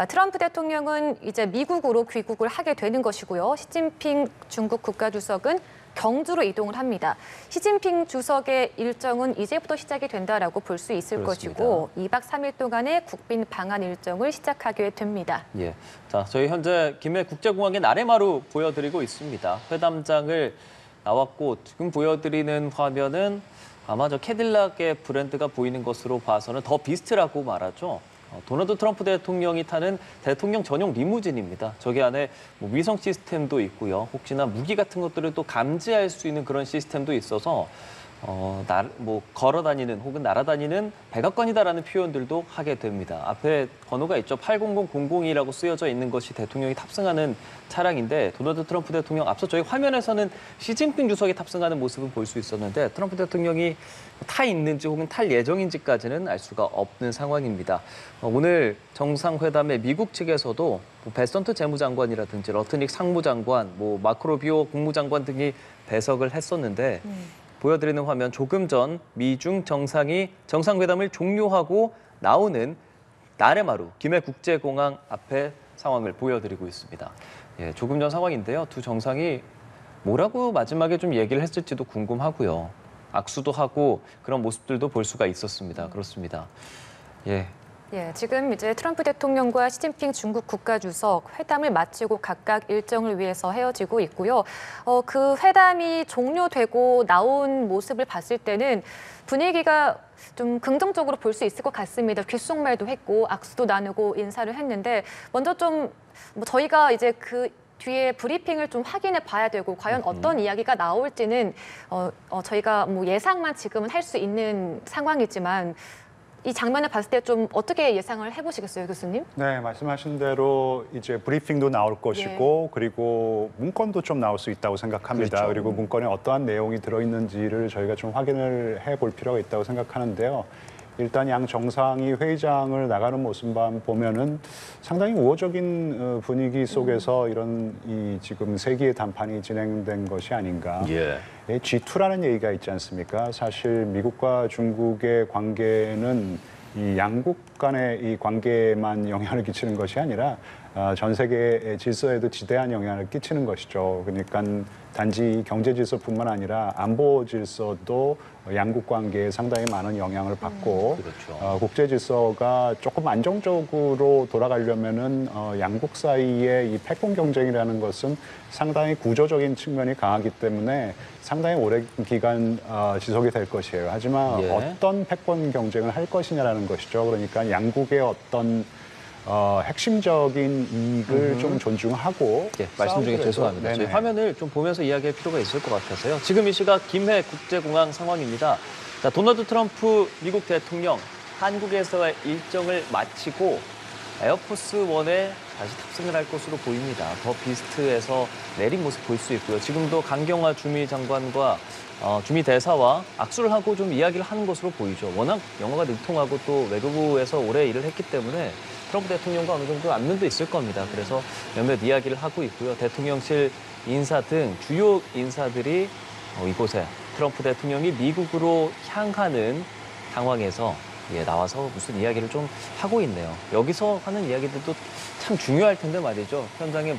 트럼프 대통령은 이제 미국으로 귀국을 하게 되는 것이고요. 시진핑 중국 국가주석은 경주로 이동을 합니다. 시진핑 주석의 일정은 이제부터 시작이 된다라고 볼 수 있을 그렇습니다. 것이고 2박 3일 동안의 국빈 방한 일정을 시작하게 됩니다. 예, 자 저희 현재 김해 국제공항의 나래마루 보여드리고 있습니다. 회담장을 나왔고 지금 보여드리는 화면은 아마 저 캐딜락의 브랜드가 보이는 것으로 봐서는 더 비스트라고 말하죠. 도널드 트럼프 대통령이 타는 대통령 전용 리무진입니다. 저기 안에 뭐 위성 시스템도 있고요. 혹시나 무기 같은 것들을 또 감지할 수 있는 그런 시스템도 있어서 걸어다니는 혹은 날아다니는 백악관이다라는 표현들도 하게 됩니다. 앞에 번호가 있죠. 800002라고 쓰여져 있는 것이 대통령이 탑승하는 차량인데 도널드 트럼프 대통령 앞서 저희 화면에서는 시진핑 주석이 탑승하는 모습을 볼 수 있었는데 트럼프 대통령이 타 있는지 혹은 탈 예정인지까지는 알 수가 없는 상황입니다. 오늘 정상회담에 미국 측에서도 베선트 재무장관이라든지 러트닉 상무장관, 마크 루비오 국무장관 등이 배석을 했었는데 보여드리는 화면 조금 전 미중 정상이 정상회담을 종료하고 나오는 나래마루 김해국제공항 앞에 상황을 보여드리고 있습니다. 예, 조금 전 상황인데요. 두 정상이 뭐라고 마지막에 좀 얘기를 했을지도 궁금하고요. 악수도 하고 그런 모습들도 볼 수가 있었습니다. 그렇습니다. 예. 예, 지금 이제 트럼프 대통령과 시진핑 중국 국가주석 회담을 마치고 각각 일정을 위해서 헤어지고 있고요. 그 회담이 종료되고 나온 모습을 봤을 때는 분위기가 좀 긍정적으로 볼 수 있을 것 같습니다. 귓속말도 했고 악수도 나누고 인사를 했는데 먼저 좀 저희가 이제 그 뒤에 브리핑을 좀 확인해 봐야 되고 과연 어떤 이야기가 나올지는 저희가 예상만 지금은 할 수 있는 상황이지만 이 장면을 봤을 때 좀 어떻게 예상을 해보시겠어요, 교수님? 네, 말씀하신 대로 이제 브리핑도 나올 것이고 그리고 문건도 좀 나올 수 있다고 생각합니다. 그렇죠. 그리고 문건에 어떠한 내용이 들어있는지를 저희가 좀 확인을 해볼 필요가 있다고 생각하는데요. 일단 양 정상이 회의장을 나가는 모습만 보면은 상당히 우호적인 분위기 속에서 이런 이 지금 세기의 담판이 진행된 것이 아닌가. 예. G2라는 얘기가 있지 않습니까? 사실 미국과 중국의 관계는 이 양국 간의 이 관계만 영향을 끼치는 것이 아니라 전 세계의 질서에도 지대한 영향을 끼치는 것이죠. 그러니까 단지 경제 질서뿐만 아니라 안보 질서도 양국 관계에 상당히 많은 영향을 받고 그렇죠. 국제 질서가 조금 안정적으로 돌아가려면은 양국 사이의 이 패권 경쟁이라는 것은 상당히 구조적인 측면이 강하기 때문에 상당히 오랜 기간 지속이 될 것이에요. 하지만 예. 어떤 패권 경쟁을 할 것이냐라는 것이죠. 그러니까 양국의 어떤 핵심적인 이익을 좀 존중하고 예, 말씀 중에 싸우더라도, 죄송합니다. 저희 네네. 화면을 좀 보면서 이야기할 필요가 있을 것 같아서요. 지금 이 시각 김해 국제공항 상황입니다. 자, 도널드 트럼프 미국 대통령 한국에서의 일정을 마치고 에어포스 1에 다시 탑승을 할 것으로 보입니다. 더 비스트에서 내린 모습 볼 수 있고요. 지금도 강경화 주미 장관과 주미 대사와 악수를 하고 좀 이야기를 하는 것으로 보이죠. 워낙 영어가 능통하고 또 외교부에서 오래 일을 했기 때문에 트럼프 대통령과 어느 정도 안면도 있을 겁니다. 그래서 몇몇 이야기를 하고 있고요. 대통령실 인사 등 주요 인사들이 이곳에 트럼프 대통령이 미국으로 향하는 상황에서 나와서 무슨 이야기를 좀 하고 있네요. 여기서 하는 이야기들도 참 중요할 텐데 말이죠. 현장에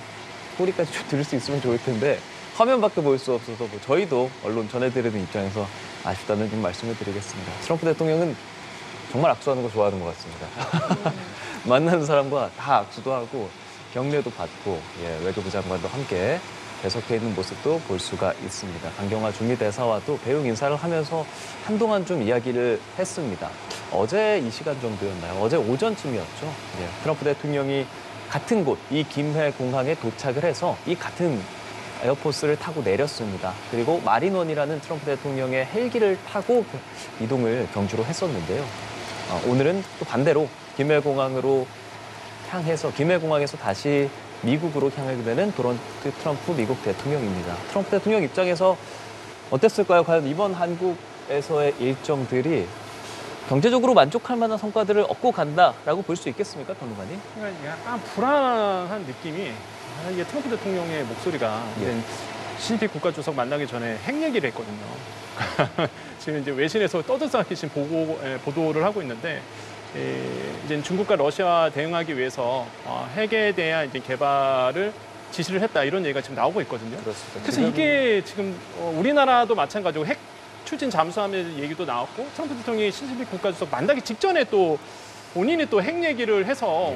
소리까지 좀 들을 수 있으면 좋을 텐데 화면밖에 볼 수 없어서 저희도 언론 전해드리는 입장에서 아쉽다는 좀 말씀을 드리겠습니다. 트럼프 대통령은 정말 악수하는 거 좋아하는 것 같습니다. 만나는 사람과 다 악수도 하고 격려도 받고 외교부 장관도 함께 배석해 있는 모습도 볼 수가 있습니다. 강경화 주미 대사와도 배웅 인사를 하면서 한동안 좀 이야기를 했습니다. 어제 이 시간 정도였나요? 어제 오전쯤이었죠. 트럼프 대통령이 같은 곳, 이 김해 공항에 도착을 해서 이 같은 에어포스를 타고 내렸습니다. 그리고 마린원이라는 트럼프 대통령의 헬기를 타고 이동을 경주로 했었는데요. 오늘은 또 반대로 김해공항으로 향해서 김해공항에서 다시 미국으로 향하게 되는 도널드 트럼프 미국 대통령입니다. 트럼프 대통령 입장에서 어땠을까요? 과연 이번 한국에서의 일정들이 경제적으로 만족할 만한 성과들을 얻고 간다라고 볼 수 있겠습니까, 평론가님? 그러니까 약간 불안한 느낌이 이게 트럼프 대통령의 목소리가 시진핑 국가주석 만나기 전에 핵 얘기를 했거든요. 지금 이제 외신에서 떠들썩하게 지금 보도를 하고 있는데 이제 중국과 러시아와 대응하기 위해서 핵에 대한 이제 개발을 지시를 했다 이런 얘기가 지금 나오고 있거든요. 그렇습니다. 그래서 이게 지금 우리나라도 마찬가지고 핵 추진 잠수함의 얘기도 나왔고 트럼프 대통령이 시진핑 국가주석 만나기 직전에 또 본인이 또 핵 얘기를 해서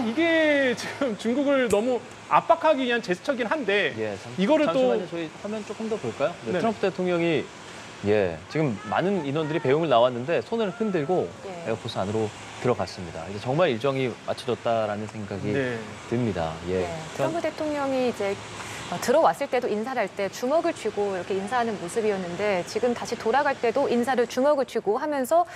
이게 지금 중국을 너무 압박하기 위한 제스처긴 한데 이거를 잠시만요. 저희 화면 조금 더 볼까요? 네. 트럼프 대통령이 지금 많은 인원들이 배웅을 나왔는데 손을 흔들고 에어포스 안으로 들어갔습니다. 이제 정말 일정이 맞춰졌다라는 생각이 듭니다. 트럼프 대통령이 이제 들어왔을 때도 인사를 할 때 주먹을 쥐고 이렇게 인사하는 모습이었는데 지금 다시 돌아갈 때도 인사를 주먹을 쥐고 하면서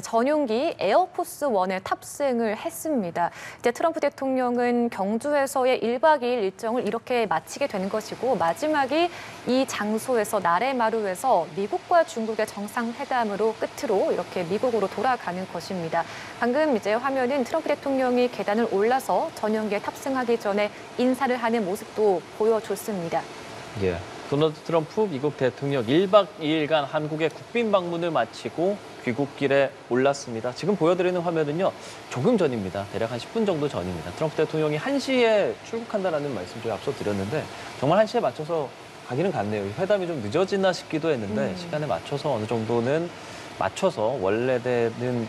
전용기 에어포스 1에 탑승을 했습니다. 이제 트럼프 대통령은 경주에서의 1박 2일 일정을 이렇게 마치게 되는 것이고 마지막이 이 장소에서 나레마루에서 미국과 중국의 정상회담으로 끝으로 이렇게 미국으로 돌아가는 것입니다. 방금 이제 화면은 트럼프 대통령이 계단을 올라서 전용기에 탑승하기 전에 인사를 하는 모습도 보여줬습니다. 도널드 트럼프 미국 대통령 1박 2일간 한국의 국빈 방문을 마치고 귀국길에 올랐습니다. 지금 보여드리는 화면은요. 조금 전입니다. 대략 한 10분 정도 전입니다. 트럼프 대통령이 1시에 출국한다는 말씀 저희 앞서 드렸는데 정말 1시에 맞춰서 가기는 갔네요. 회담이 좀 늦어지나 싶기도 했는데 시간에 맞춰서 어느 정도는 맞춰서 원래되는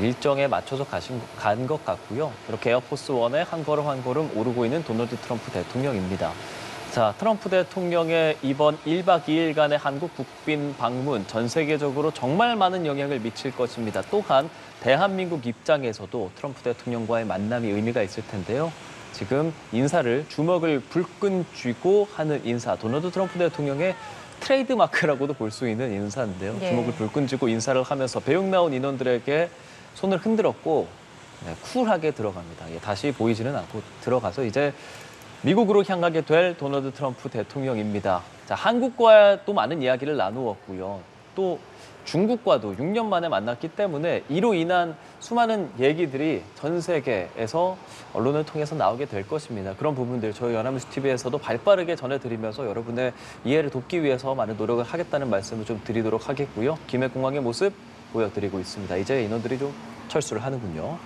일정에 맞춰서 간 것 같고요. 이렇게 에어포스 1에 한 걸음 한 걸음 오르고 있는 도널드 트럼프 대통령입니다. 자, 트럼프 대통령의 이번 1박 2일간의 한국 국빈 방문 전 세계적으로 정말 많은 영향을 미칠 것입니다. 또한 대한민국 입장에서도 트럼프 대통령과의 만남이 의미가 있을 텐데요. 지금 인사를 주먹을 불끈 쥐고 하는 인사, 도널드 트럼프 대통령의 트레이드마크라고도 볼 수 있는 인사인데요. 주먹을 불끈 쥐고 인사를 하면서 배웅 나온 인원들에게 손을 흔들었고 쿨하게 들어갑니다. 다시 보이지는 않고 들어가서 이제 미국으로 향하게 될 도널드 트럼프 대통령입니다. 자, 한국과 또 많은 이야기를 나누었고요. 또 중국과도 6년 만에 만났기 때문에 이로 인한 수많은 얘기들이 전 세계에서 언론을 통해서 나오게 될 것입니다. 그런 부분들 저희 연합뉴스 TV에서도 발빠르게 전해드리면서 여러분의 이해를 돕기 위해서 많은 노력을 하겠다는 말씀을 좀 드리도록 하겠고요. 김해공항의 모습 보여드리고 있습니다. 이제 인원들이 좀 철수를 하는군요.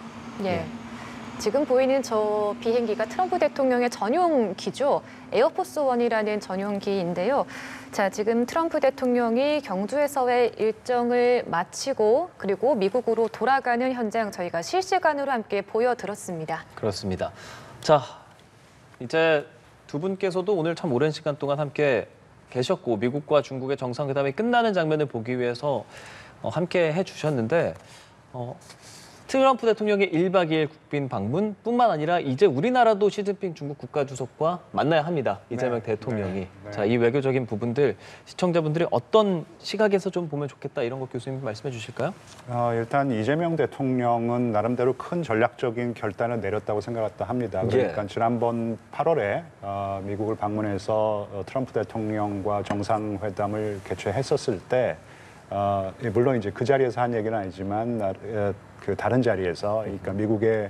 지금 보이는 저 비행기가 트럼프 대통령의 전용기죠. 에어포스 1이라는 전용기인데요. 자, 지금 트럼프 대통령이 경주에서의 일정을 마치고 그리고 미국으로 돌아가는 현장 저희가 실시간으로 함께 보여드렸습니다. 그렇습니다. 자, 이제 두 분께서도 오늘 참 오랜 시간 동안 함께 계셨고 미국과 중국의 정상회담이 끝나는 장면을 보기 위해서 함께 해주셨는데 트럼프 대통령의 1박 2일 국빈 방문뿐만 아니라 이제 우리나라도 시진핑 중국 국가주석과 만나야 합니다. 이재명 대통령이. 자, 이 외교적인 부분들 시청자분들이 어떤 시각에서 좀 보면 좋겠다 이런 거 교수님 말씀해 주실까요? 일단 이재명 대통령은 나름대로 큰 전략적인 결단을 내렸다고 생각했다 합니다. 그러니까 지난번 8월에 미국을 방문해서 트럼프 대통령과 정상회담을 개최했었을 때 물론 이제 그 자리에서 한 얘기는 아니지만 그 다른 자리에서 그러니까 미국의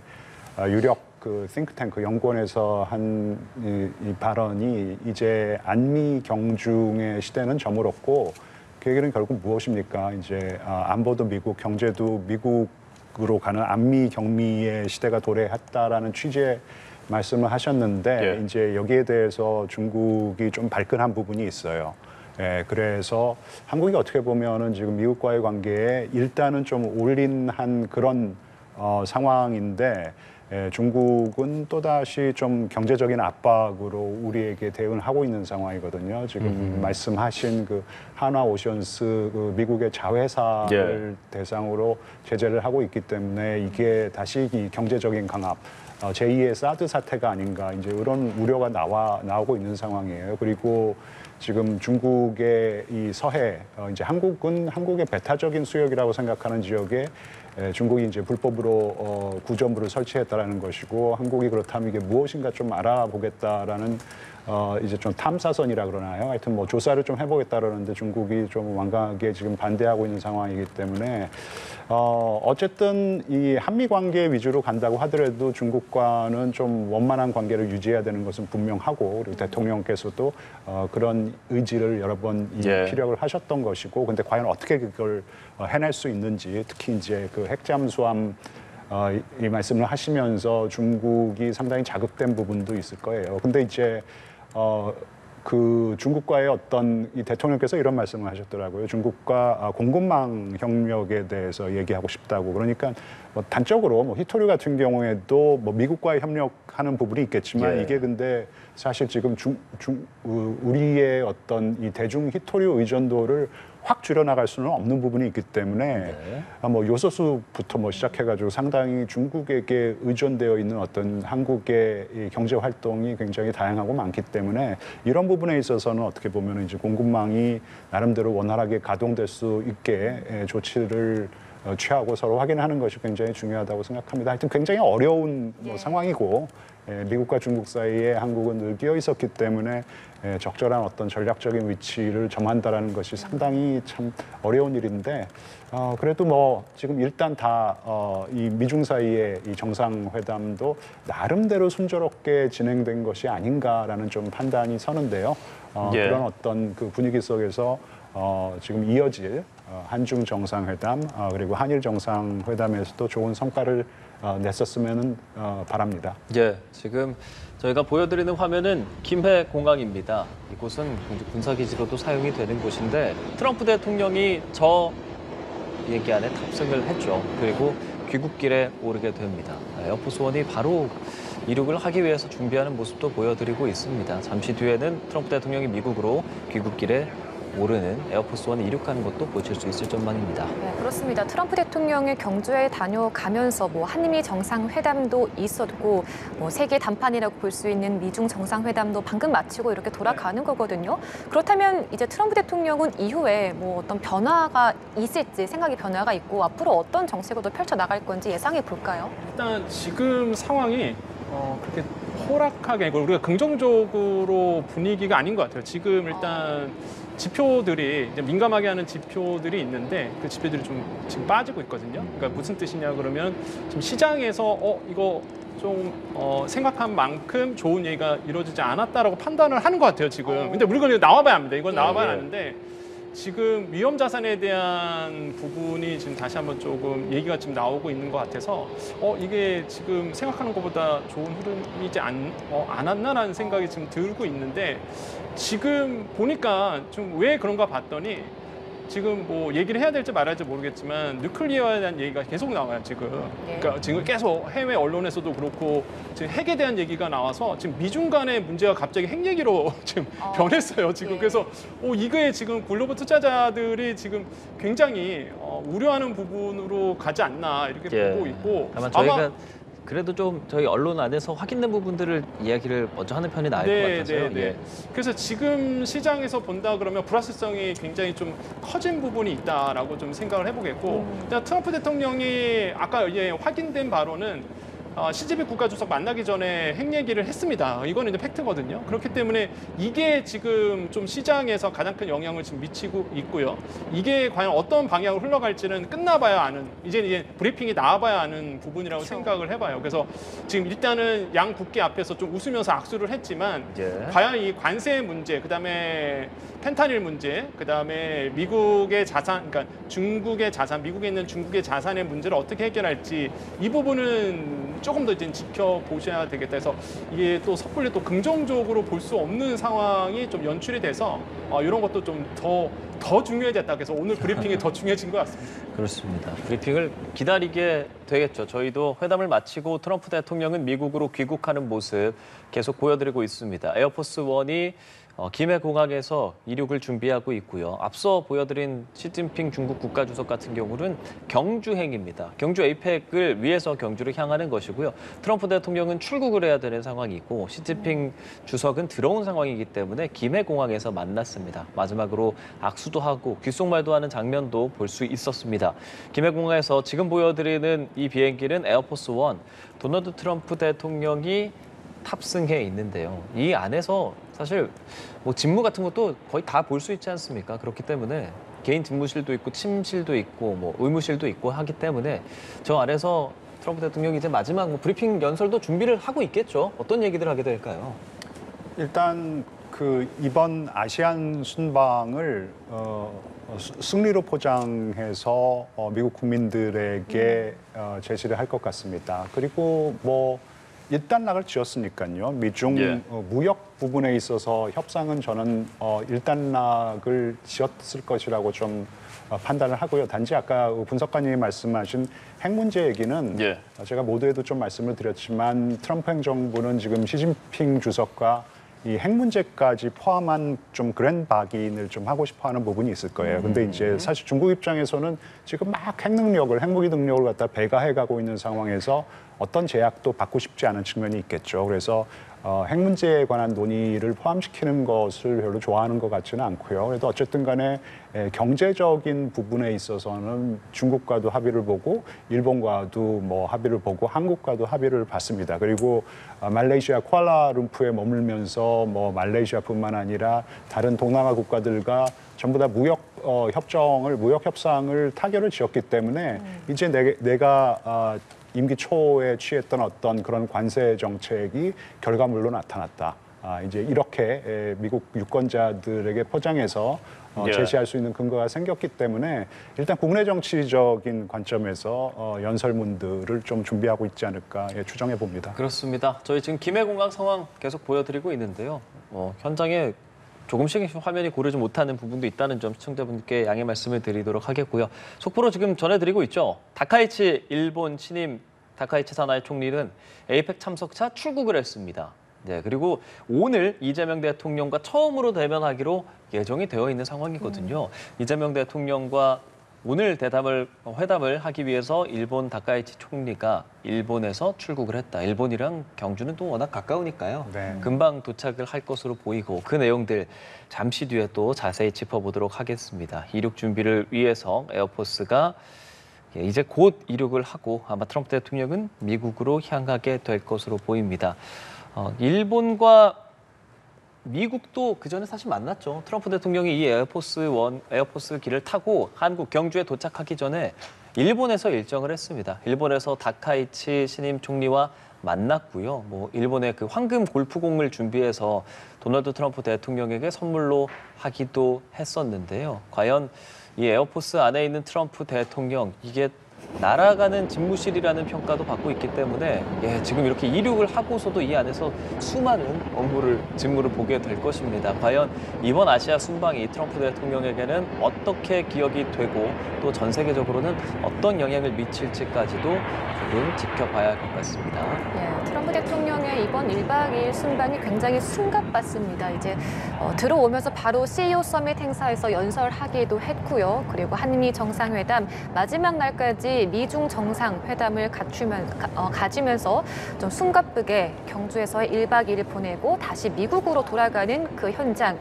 유력 그 싱크탱크 연구원에서 한 이 발언이 이제 안미 경중의 시대는 저물었고 그 얘기는 결국 무엇입니까? 이제 안보도 미국, 경제도 미국으로 가는 안미 경미의 시대가 도래했다라는 취지의 말씀을 하셨는데 이제 여기에 대해서 중국이 좀 발끈한 부분이 있어요. 그래서 한국이 어떻게 보면은 지금 미국과의 관계에 일단은 좀 올인한 그런 상황인데 중국은 또다시 좀 경제적인 압박으로 우리에게 대응하고 있는 상황이거든요. 지금 말씀하신 그 한화 오션스 그 미국의 자회사를 대상으로 제재를 하고 있기 때문에 이게 다시 이 경제적인 강압, 제2의 사드 사태가 아닌가 이제 이런 우려가 나오고 있는 상황이에요. 그리고 지금 중국의 이 서해, 이제 한국은 한국의 배타적인 수역이라고 생각하는 지역에 중국이 이제 불법으로 구조물을 설치했다라는 것이고 한국이 그렇다면 이게 무엇인가 좀 알아보겠다라는 이제 좀 탐사선이라 그러나요? 하여튼 뭐 조사를 좀 해보겠다 그러는데 중국이 좀 완강하게 지금 반대하고 있는 상황이기 때문에 어쨌든 이 한미 관계 위주로 간다고 하더라도 중국과는 좀 원만한 관계를 유지해야 되는 것은 분명하고 그리고 대통령께서도 그런 의지를 여러 번 피력을 하셨던 것이고 근데 과연 어떻게 그걸 해낼 수 있는지 특히 이제 그 핵잠수함 이 말씀을 하시면서 중국이 상당히 자극된 부분도 있을 거예요. 근데 이제 그 중국과의 어떤 이 대통령께서 이런 말씀을 하셨더라고요. 중국과 공급망 협력에 대해서 얘기하고 싶다고. 그러니까 뭐 단적으로 뭐 히토류 같은 경우에도 뭐 미국과의 협력하는 부분이 있겠지만 이게 근데 사실 지금 우리의 어떤 이 대중 히토류 의존도를 확 줄여나갈 수는 없는 부분이 있기 때문에 뭐 요소수부터 뭐 시작해가지고 상당히 중국에게 의존되어 있는 어떤 한국의 이 경제 활동이 굉장히 다양하고 많기 때문에 이런 부분에 있어서는 어떻게 보면 이제 공급망이 나름대로 원활하게 가동될 수 있게 조치를 취하고 서로 확인하는 것이 굉장히 중요하다고 생각합니다. 하여튼 굉장히 어려운 뭐 상황이고 미국과 중국 사이에 한국은 늘 끼어 있었기 때문에 적절한 어떤 전략적인 위치를 점한다라는 것이 상당히 참 어려운 일인데 그래도 뭐 지금 일단 다 이 미중 사이의 이 정상회담도 나름대로 순조롭게 진행된 것이 아닌가라는 좀 판단이 서는데요. 그런 어떤 그 분위기 속에서 지금 이어질 한중 정상회담 그리고 한일 정상회담에서도 좋은 성과를 냈었으면 바랍니다. 지금 저희가 보여드리는 화면은 김해 공항입니다. 이곳은 군사기지로도 사용이 되는 곳인데 트럼프 대통령이 저 비행기 안에 탑승을 했죠. 그리고 귀국길에 오르게 됩니다. 에어포스원이 바로 이륙을 하기 위해서 준비하는 모습도 보여드리고 있습니다. 잠시 뒤에는 트럼프 대통령이 미국으로 귀국길에 오르는 에어포스원에 이륙하는 것도 보실 수 있을 전망입니다. 네, 그렇습니다. 트럼프 대통령이 경주에 다녀가면서 뭐 한미 정상회담도 있었고 뭐 세계 단판이라고 볼 수 있는 미중 정상회담도 방금 마치고 이렇게 돌아가는 거거든요. 그렇다면 이제 트럼프 대통령은 이후에 뭐 어떤 변화가 있을지 생각의 변화가 있고 앞으로 어떤 정책을 더 펼쳐나갈 건지 예상해 볼까요? 일단 지금 상황이 그렇게 호락하게 우리가 긍정적으로 분위기가 아닌 것 같아요. 지금 일단 지표들이 이제 민감하게 하는 지표들이 있는데 그 지표들이 좀 지금 빠지고 있거든요. 그러니까 무슨 뜻이냐 그러면 지금 시장에서 이거 좀 생각한 만큼 좋은 얘기가 이루어지지 않았다라고 판단을 하는 것 같아요. 지금. 근데 우리가 나와봐야 합니다. 이건 나와봐야 하는데 지금 위험 자산에 대한 부분이 지금 다시 한번 조금 얘기가 지금 나오고 있는 것 같아서 이게 지금 생각하는 것보다 좋은 흐름이지 않았나라는 생각이 지금 들고 있는데 지금 보니까 좀 왜 그런가 봤더니 지금 뭐 얘기를 해야 될지 말아야 될지 모르겠지만 뉴클리어에 대한 얘기가 계속 나와요 지금. 그러니까 지금 계속 해외 언론에서도 그렇고 지금 핵에 대한 얘기가 나와서 지금 미중 간의 문제가 갑자기 핵 얘기로 지금 변했어요 지금. 그래서 이거에 지금 글로벌 투자자들이 지금 굉장히 우려하는 부분으로 가지 않나 이렇게 보고 있고 다만 저희가 그래도 좀 저희 언론 안에서 확인된 부분들을 이야기를 먼저 하는 편이 나을 것 같아서요. 예. 그래서 지금 시장에서 본다 그러면 불확실성이 굉장히 좀 커진 부분이 있다라고 좀 생각을 해보겠고, 트럼프 대통령이 아까 확인된 바로는 시진핑 국가주석 만나기 전에 핵 얘기를 했습니다. 이거는 이제 팩트거든요. 그렇기 때문에 이게 지금 좀 시장에서 가장 큰 영향을 지금 미치고 있고요. 이게 과연 어떤 방향으로 흘러갈지는 끝나봐야 아는, 이제 브리핑이 나와봐야 아는 부분이라고 생각을 해봐요. 그래서 지금 일단은 양 국기 앞에서 좀 웃으면서 악수를 했지만 과연 이 관세 문제, 그다음에 펜타닐 문제, 그다음에 미국의 자산, 그러니까 중국의 자산, 미국에 있는 중국의 자산의 문제를 어떻게 해결할지 이 부분은 조금 더 이제 지켜보셔야 되겠다 해서 이게 또 섣불리 또 긍정적으로 볼 수 없는 상황이 좀 연출이 돼서 이런 것도 좀 더 중요해졌다. 그래서 오늘 브리핑이 더 중요해진 것 같습니다. 그렇습니다. 브리핑을 기다리게 되겠죠. 저희도 회담을 마치고 트럼프 대통령은 미국으로 귀국하는 모습 계속 보여드리고 있습니다. 에어포스 1이 김해공항에서 이륙을 준비하고 있고요. 앞서 보여드린 시진핑 중국 국가주석 같은 경우는 경주행입니다. 경주 에이펙을 위해서 경주를 향하는 것이고요. 트럼프 대통령은 출국을 해야 되는 상황이고 시진핑 주석은 들어온 상황이기 때문에 김해공항에서 만났습니다. 마지막으로 악수도 하고 귓속말도 하는 장면도 볼 수 있었습니다. 김해공항에서 지금 보여드리는 이 비행기는 에어포스 1, 도널드 트럼프 대통령이 탑승해 있는데요. 이 안에서 사실 뭐 집무 같은 것도 거의 다 볼 수 있지 않습니까? 그렇기 때문에 개인 집무실도 있고 침실도 있고 뭐 의무실도 있고 하기 때문에 저 안에서 트럼프 대통령이 이제 마지막 뭐 브리핑 연설도 준비를 하고 있겠죠. 어떤 얘기들 하게 될까요? 일단 그 이번 아시안 순방을 승리로 포장해서 미국 국민들에게 제시를 할 것 같습니다. 그리고 뭐 일단락을 지었으니까요. 미중 무역 부분에 있어서 협상은 저는 일단락을 지었을 것이라고 좀 판단을 하고요. 단지 아까 분석관님이 말씀하신 핵 문제 얘기는 제가 모두에도 좀 말씀을 드렸지만 트럼프 행정부는 지금 시진핑 주석과 이 핵 문제까지 포함한 좀 그랜 바긴을 좀 하고 싶어하는 부분이 있을 거예요. 근데 이제 사실 중국 입장에서는 지금 막 핵무기 능력을 갖다 배가해가고 있는 상황에서 어떤 제약도 받고 싶지 않은 측면이 있겠죠. 그래서 핵 문제에 관한 논의를 포함시키는 것을 별로 좋아하는 것 같지는 않고요. 그래도 어쨌든 간에 경제적인 부분에 있어서는 중국과도 합의를 보고 일본과도 뭐 합의를 보고 한국과도 합의를 봤습니다. 그리고 말레이시아 쿠알라룸푸르에 머물면서 뭐 말레이시아뿐만 아니라 다른 동남아 국가들과 전부 다 무역 협상을 타결을 지었기 때문에 이제 내가 임기 초에 취했던 어떤 그런 관세 정책이 결과물로 나타났다. 이제 이렇게 미국 유권자들에게 포장해서 제시할 수 있는 근거가 생겼기 때문에 일단 국내 정치적인 관점에서 연설문들을 좀 준비하고 있지 않을까 추정해 봅니다. 그렇습니다. 저희 지금 김해공항 상황 계속 보여드리고 있는데요. 현장에 조금씩 화면이 고르지 못하는 부분도 있다는 점 시청자분께 양해 말씀을 드리도록 하겠고요. 속보로 지금 전해드리고 있죠. 다카이치 일본 신임 다카이치 사나이 총리는 에이펙 참석차 출국을 했습니다. 네, 그리고 오늘 이재명 대통령과 처음으로 대면하기로 예정이 되어 있는 상황이거든요. 이재명 대통령과 오늘 회담을 하기 위해서 일본 다카이치 총리가 일본에서 출국을 했다. 일본이랑 경주는 또 워낙 가까우니까요. 금방 도착을 할 것으로 보이고 그 내용들 잠시 뒤에 또 자세히 짚어보도록 하겠습니다. 이륙 준비를 위해서 에어포스가 이제 곧 이륙을 하고 아마 트럼프 대통령은 미국으로 향하게 될 것으로 보입니다. 일본과 미국도 그 전에 사실 만났죠. 트럼프 대통령이 이 에어포스 길을 타고 한국 경주에 도착하기 전에 일본에서 일정을 했습니다. 일본에서 다카이치 신임 총리와 만났고요. 뭐 일본의 그 황금 골프공을 준비해서 도널드 트럼프 대통령에게 선물로 하기도 했었는데요. 과연 이 에어포스 안에 있는 트럼프 대통령 이게 날아가는 집무실이라는 평가도 받고 있기 때문에 지금 이렇게 이륙을 하고서도 이 안에서 수많은 직무를 보게 될 것입니다. 과연 이번 아시아 순방이 트럼프 대통령에게는 어떻게 기억이 되고 또 전 세계적으로는 어떤 영향을 미칠지까지도 조금 지켜봐야 할 것 같습니다. 트럼프 대통령의 이번 1박 2일 순방이 굉장히 숨가빴습니다. 이제 들어오면서 바로 CEO 서밋 행사에서 연설하기도 했고요. 그리고 한미 정상회담 마지막 날까지 미중 정상회담을 가지면서 좀 숨가쁘게 경주에서의 1박 2일을 보내고 다시 미국으로 돌아가는 그 현장.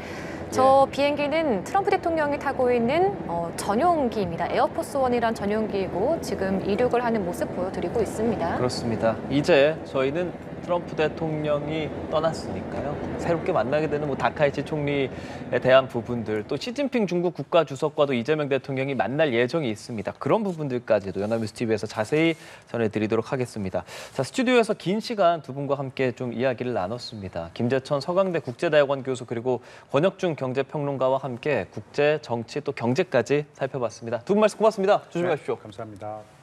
저 비행기는 트럼프 대통령이 타고 있는 전용기입니다. 에어포스 원이란 전용기이고 지금 이륙을 하는 모습 보여드리고 있습니다. 그렇습니다. 이제 저희는 트럼프 대통령이 떠났으니까요. 새롭게 만나게 되는 다카이치 총리에 대한 부분들, 또 시진핑 중국 국가주석과도 이재명 대통령이 만날 예정이 있습니다. 그런 부분들까지도 연합뉴스 TV에서 자세히 전해드리도록 하겠습니다. 자, 스튜디오에서 긴 시간 두 분과 함께 좀 이야기를 나눴습니다. 김재천 서강대 국제대학원 교수 그리고 권혁중 경제평론가와 함께 국제, 정치 또 경제까지 살펴봤습니다. 두 분 말씀 고맙습니다. 조심히 가십시오. 감사합니다.